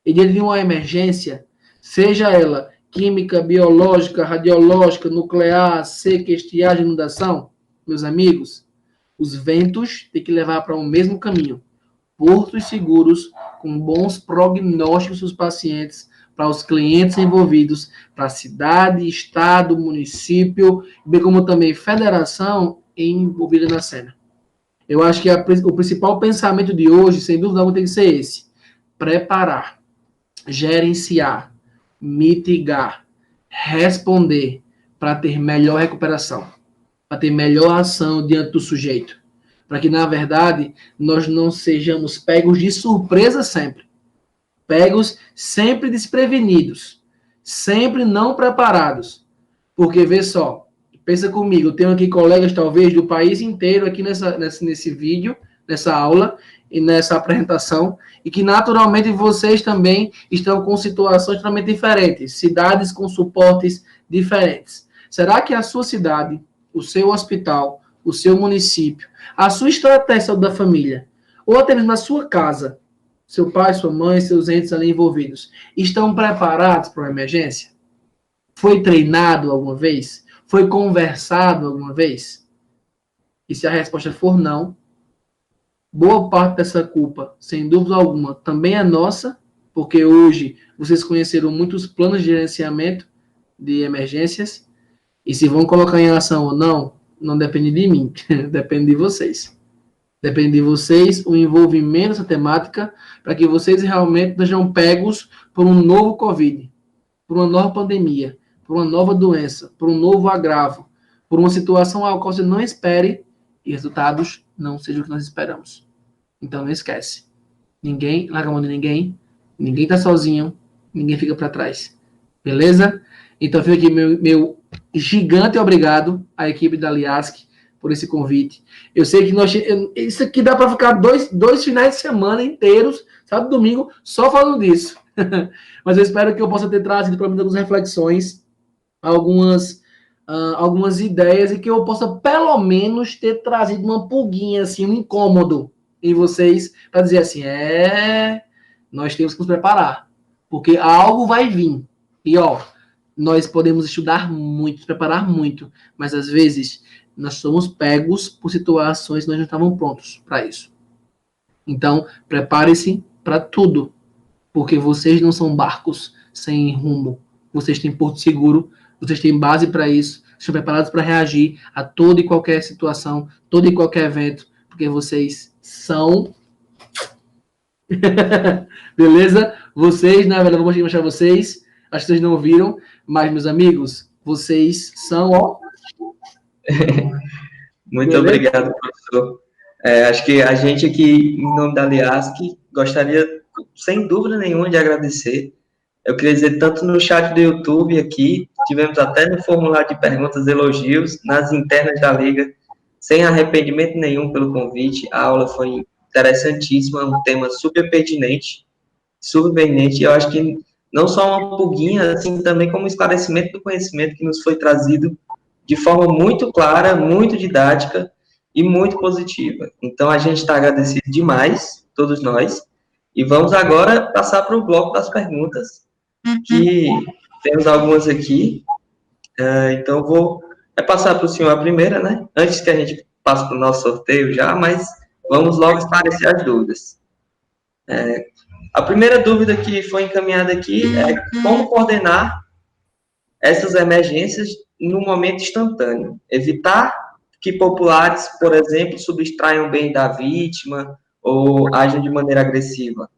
Speaker 2: E diante de uma emergência, seja ela química, biológica, radiológica, nuclear, seca, estiagem, inundação, meus amigos, os ventos têm que levar para o mesmo caminho. Portos seguros, com bons prognósticos dos pacientes, para os clientes envolvidos, para a cidade, estado, município, bem como também federação envolvida na cena. Eu acho que o principal pensamento de hoje, sem dúvida alguma, tem que ser esse. Preparar, gerenciar, mitigar, responder para ter melhor recuperação, para ter melhor ação diante do sujeito. para que, na verdade, nós não sejamos pegos de surpresa sempre. Pegos sempre desprevenidos, sempre não preparados. Porque, vê só, pensa comigo, eu tenho aqui colegas, talvez, do país inteiro aqui nesse vídeo, nessa aula e nessa apresentação, e que, naturalmente, vocês também estão com situações totalmente diferentes, cidades com suportes diferentes. Será que a sua cidade, o seu hospital, o seu município, a sua estratégia da família, ou até mesmo a sua casa, seu pai, sua mãe, seus entes ali envolvidos, estão preparados para uma emergência? Foi treinado alguma vez? Foi conversado alguma vez? E se a resposta for não, boa parte dessa culpa, sem dúvida alguma, também é nossa, porque hoje vocês conheceram muitos planos de gerenciamento de emergências, e se vão colocar em ação ou não, não depende de mim, depende de vocês. Depende de vocês o envolvimento nessa temática para que vocês realmente sejam pegos por um novo Covid, por uma nova pandemia, por uma nova doença, por um novo agravo, por uma situação ao qual você não espere e resultados não sejam o que nós esperamos. Então não esquece. Ninguém larga a mão de ninguém, ninguém está sozinho, ninguém fica para trás. Beleza? Então fica aqui meu gigante obrigado à equipe da Liask por esse convite. Eu sei que isso aqui dá para ficar dois finais de semana inteiros, sábado e domingo, só falando disso. Mas eu espero que eu possa ter trazido para mim algumas reflexões, algumas ideias, e que eu possa pelo menos ter trazido uma pulguinha, assim, um incômodo em vocês, para dizer assim, nós temos que nos preparar, porque algo vai vir. E, nós podemos estudar muito, nos preparar muito, mas às vezes nós somos pegos por situações que nós não estávamos prontos para isso. Então, prepare-se para tudo, porque vocês não são barcos sem rumo. Vocês têm porto seguro, vocês têm base para isso, estão preparados para reagir a toda e qualquer situação, todo e qualquer evento, porque vocês são... Beleza? Vocês, na verdade, eu vou mostrar vocês, acho que vocês não ouviram, mas, meus amigos, vocês são,
Speaker 1: Muito
Speaker 2: Beleza?
Speaker 1: obrigado, professor. Acho que a gente aqui, em nome da Liask, gostaria, sem dúvida nenhuma, de agradecer. Eu queria dizer, tanto no chat do YouTube aqui, tivemos até no formulário de perguntas elogios, nas internas da Liga, sem arrependimento nenhum pelo convite. A aula foi interessantíssima, um tema super pertinente, e eu acho que não só uma pulguinha, assim, também como um esclarecimento do conhecimento que nos foi trazido de forma muito clara, muito didática e muito positiva. Então, a gente está agradecido demais, todos nós, e vamos agora passar para o bloco das perguntas, que temos algumas aqui. Então, vou passar para o senhor a primeira, né? Antes que a gente passe para o nosso sorteio já, mas vamos logo esclarecer as dúvidas. A primeira dúvida que foi encaminhada aqui é como coordenar essas emergências no momento instantâneo. Evitar que populares, por exemplo, subtraiam bem da vítima ou ajam de maneira agressiva.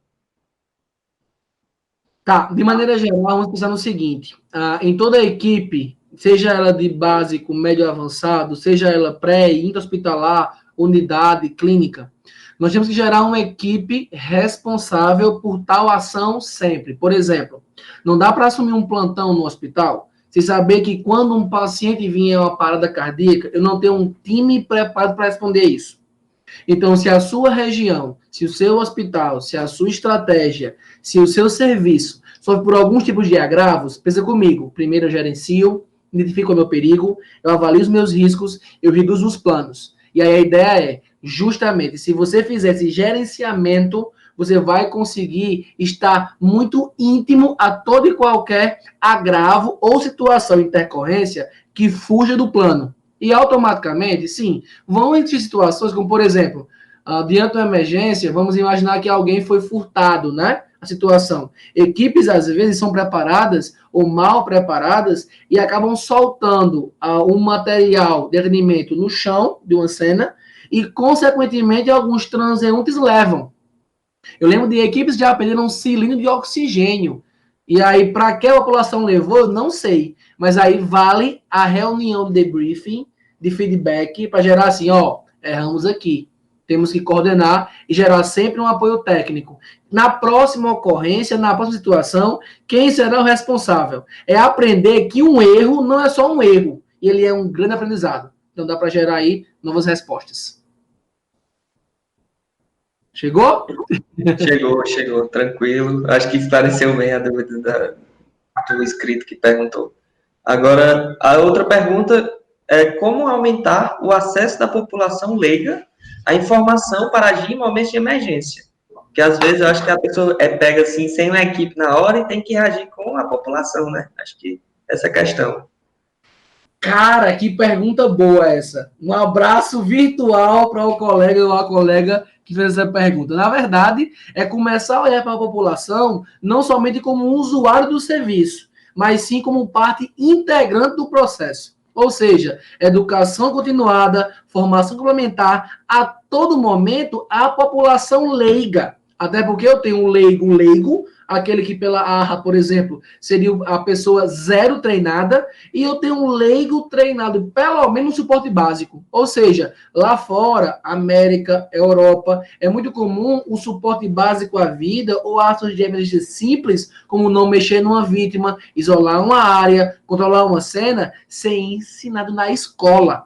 Speaker 2: Tá, de maneira geral, vamos pensar no seguinte, em toda a equipe, seja ela de básico, médio avançado, seja ela pré, intra-hospitalar, unidade, clínica, nós temos que gerar uma equipe responsável por tal ação sempre. Por exemplo, não dá para assumir um plantão no hospital sem saber que quando um paciente vier uma parada cardíaca, eu não tenho um time preparado para responder isso. Então, se a sua região, se o seu hospital, se a sua estratégia, se o seu serviço sofre por alguns tipos de agravos, pensa comigo. Primeiro eu gerencio, identifico o meu perigo, eu avalio os meus riscos, eu reduzo os planos. E aí a ideia é, justamente, se você fizer esse gerenciamento, você vai conseguir estar muito íntimo a todo e qualquer agravo ou situação, intercorrência que fuja do plano. E automaticamente, sim, vão existir situações como, por exemplo, diante de uma emergência, vamos imaginar que alguém foi furtado, né? A situação. Equipes, às vezes, são preparadas ou mal preparadas e acabam soltando um material de atendimento no chão de uma cena e, consequentemente, alguns transeuntes levam. Eu lembro de equipes que já perderam um cilindro de oxigênio. E aí, para que a população levou, eu não sei. Mas aí vale a reunião de debriefing, de feedback, para gerar assim, erramos aqui. Temos que coordenar e gerar sempre um apoio técnico. Na próxima ocorrência, na próxima situação, quem será o responsável? É aprender que um erro não é só um erro, ele é um grande aprendizado. Então dá para gerar aí novas respostas. Chegou?
Speaker 1: Chegou, tranquilo. Acho que esclareceu bem a dúvida do inscrito que perguntou. Agora, a outra pergunta é como aumentar o acesso da população leiga à informação para agir em momentos de emergência. Porque às vezes eu acho que a pessoa pega assim, sem uma equipe na hora e tem que reagir com a população, né? Acho que essa é a questão.
Speaker 2: Cara, que pergunta boa essa. Um abraço virtual para o colega ou a colega que fez essa pergunta. Na verdade, é começar a olhar para a população não somente como um usuário do serviço, mas sim como parte integrante do processo. Ou seja, educação continuada, formação complementar, a todo momento a população leiga. Até porque eu tenho um leigo, aquele que pela ARRA, por exemplo, seria a pessoa zero treinada, e eu tenho um leigo treinado, pelo menos no suporte básico. Ou seja, lá fora, América, Europa, é muito comum o suporte básico à vida ou ações de emergência simples, como não mexer numa vítima, isolar uma área, controlar uma cena, ser ensinado na escola,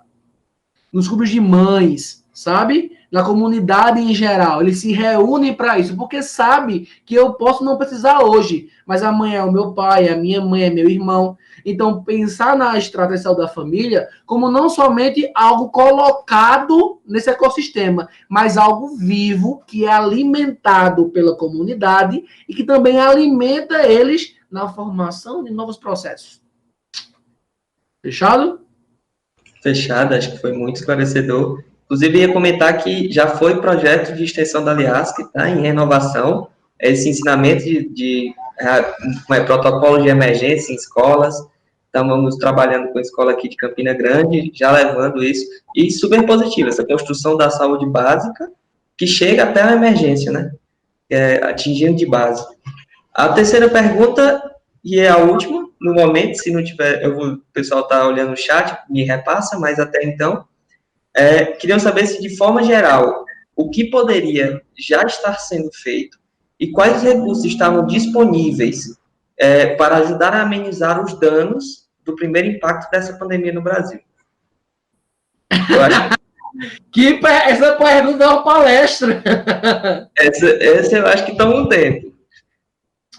Speaker 2: nos grupos de mães, sabe? Na comunidade em geral, eles se reúnem para isso, porque sabe que eu posso não precisar hoje, mas amanhã é o meu pai, a minha mãe, é meu irmão. Então, pensar na estratégia da família como não somente algo colocado nesse ecossistema, mas algo vivo, que é alimentado pela comunidade e que também alimenta eles na formação de novos processos. Fechado?
Speaker 1: Fechado, acho que foi muito esclarecedor. Inclusive, ia comentar que já foi projeto de extensão da Aliás, que está em renovação, esse ensinamento de protocolo de emergência em escolas. Estamos trabalhando com a escola aqui de Campina Grande, já levando isso, e super positivo, essa construção da saúde básica, que chega até a emergência, né? Atingindo de base. A terceira pergunta, e é a última, no momento, se não tiver, o pessoal está olhando o chat, me repassa, mas até então, queriam saber se, de forma geral, o que poderia já estar sendo feito e quais recursos estavam disponíveis para ajudar a amenizar os danos do primeiro impacto dessa pandemia no Brasil. Eu acho
Speaker 2: essa pergunta é uma palestra.
Speaker 1: Essa eu acho que toma um tempo.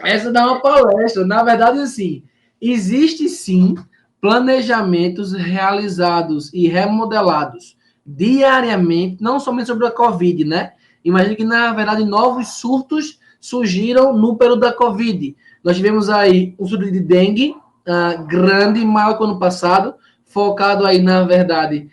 Speaker 2: Essa dá uma palestra. Na verdade, assim, existe sim planejamentos realizados e remodelados diariamente, não somente sobre a Covid, né? Imagina que, na verdade, novos surtos surgiram no período da Covid. Nós tivemos aí um surto de dengue grande, maior que o ano passado, focado aí, na verdade,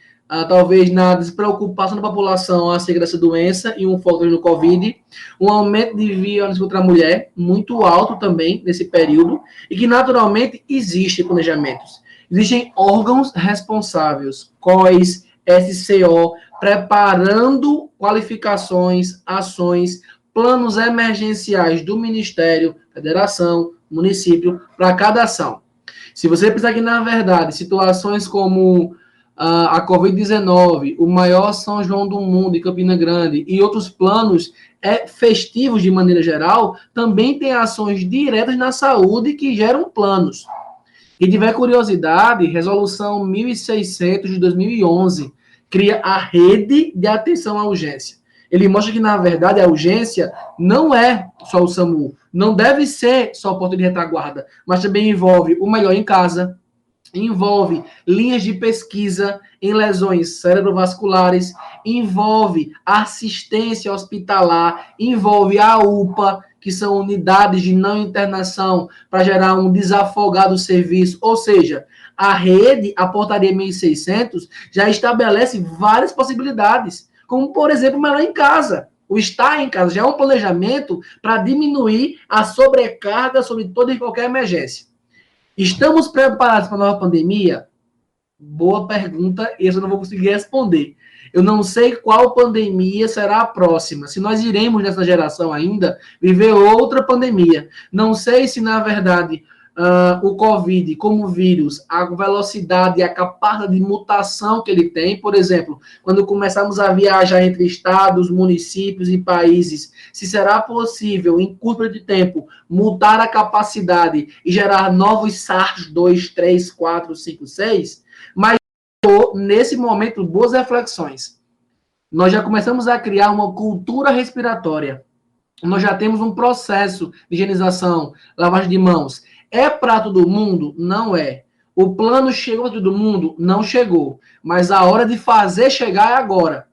Speaker 2: talvez na despreocupação da população acerca dessa doença e um foco no Covid, um aumento de violência contra a mulher muito alto também nesse período, e que naturalmente existem planejamentos. Existem órgãos responsáveis, COIs, SCO, preparando qualificações, ações, planos emergenciais do Ministério, Federação, município, para cada ação. Se você pensar que, na verdade, situações como a Covid-19, o maior São João do mundo em Campina Grande e outros planos festivos de maneira geral, também tem ações diretas na saúde que geram planos. Quem tiver curiosidade, Resolução 1600 de 2011 cria a Rede de Atenção à Urgência. Ele mostra que, na verdade, a urgência não é só o SAMU, não deve ser só o ponto de retaguarda, mas também envolve o melhor em casa, envolve linhas de pesquisa em lesões cerebrovasculares, envolve assistência hospitalar, envolve a UPA, que são unidades de não internação para gerar um desafogado serviço, ou seja, a rede, a portaria 1600, já estabelece várias possibilidades, como, por exemplo, melhor em casa. O estar em casa já é um planejamento para diminuir a sobrecarga sobre toda e qualquer emergência. Estamos preparados para a nova pandemia? Boa pergunta, essa eu não vou conseguir responder. Eu não sei qual pandemia será a próxima. Se nós iremos, nessa geração ainda, viver outra pandemia. Não sei se, na verdade, o Covid como vírus, a velocidade e a capacidade de mutação que ele tem, por exemplo, quando começamos a viajar entre estados, municípios e países, se será possível, em curto período de tempo, mudar a capacidade e gerar novos SARS-2, 3, 4, 5, 6, mas nesse momento, boas reflexões. Nós já começamos a criar uma cultura respiratória. Nós já temos um processo de higienização, lavagem de mãos. É para todo mundo? Não é. O plano chegou para todo mundo? Não chegou. Mas a hora de fazer chegar é agora.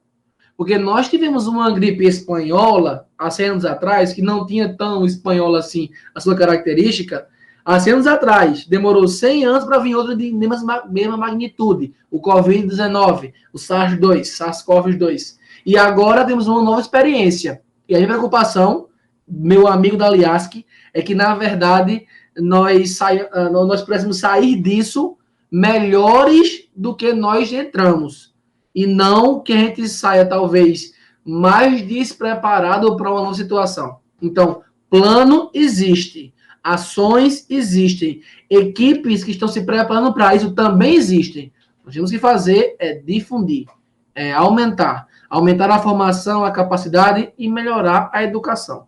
Speaker 2: Porque nós tivemos uma gripe espanhola, há 100 anos atrás, que não tinha tão espanhola assim a sua característica. Há 100 anos atrás, demorou 100 anos para vir outra de mesma magnitude. O Covid-19, o SARS-2, SARS-CoV-2. E agora temos uma nova experiência. E a minha preocupação, meu amigo da Liasc, é que, na verdade, nós precisamos sair disso melhores do que nós entramos. E não que a gente saia, talvez, mais despreparado para uma nova situação. Então, plano existe, ações existem, equipes que estão se preparando para isso também existem. Nós temos que fazer é difundir, é aumentar a formação, a capacidade e melhorar a educação.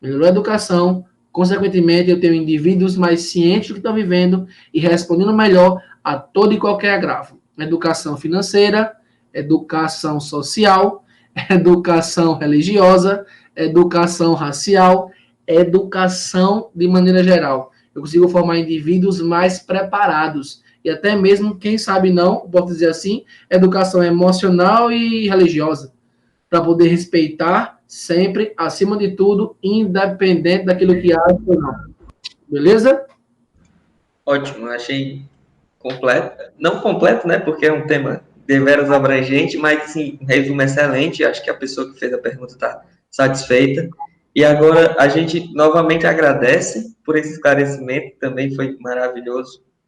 Speaker 2: Melhorou a educação, consequentemente, eu tenho indivíduos mais cientes do que estão vivendo e respondendo melhor a todo e qualquer agravo. Educação financeira, educação social, educação religiosa, educação racial, educação de maneira geral. Eu consigo formar indivíduos mais preparados e até mesmo, quem sabe não, posso dizer assim, educação emocional e religiosa, para poder respeitar sempre, acima de tudo, independente daquilo que acha ou não. Beleza?
Speaker 1: Ótimo, achei completo. Não completo, né, porque é um tema deveras abrangente, mas sim, um resumo excelente. Acho que a pessoa que fez a pergunta está satisfeita. E agora a gente novamente agradece por esse esclarecimento, também foi maravilhoso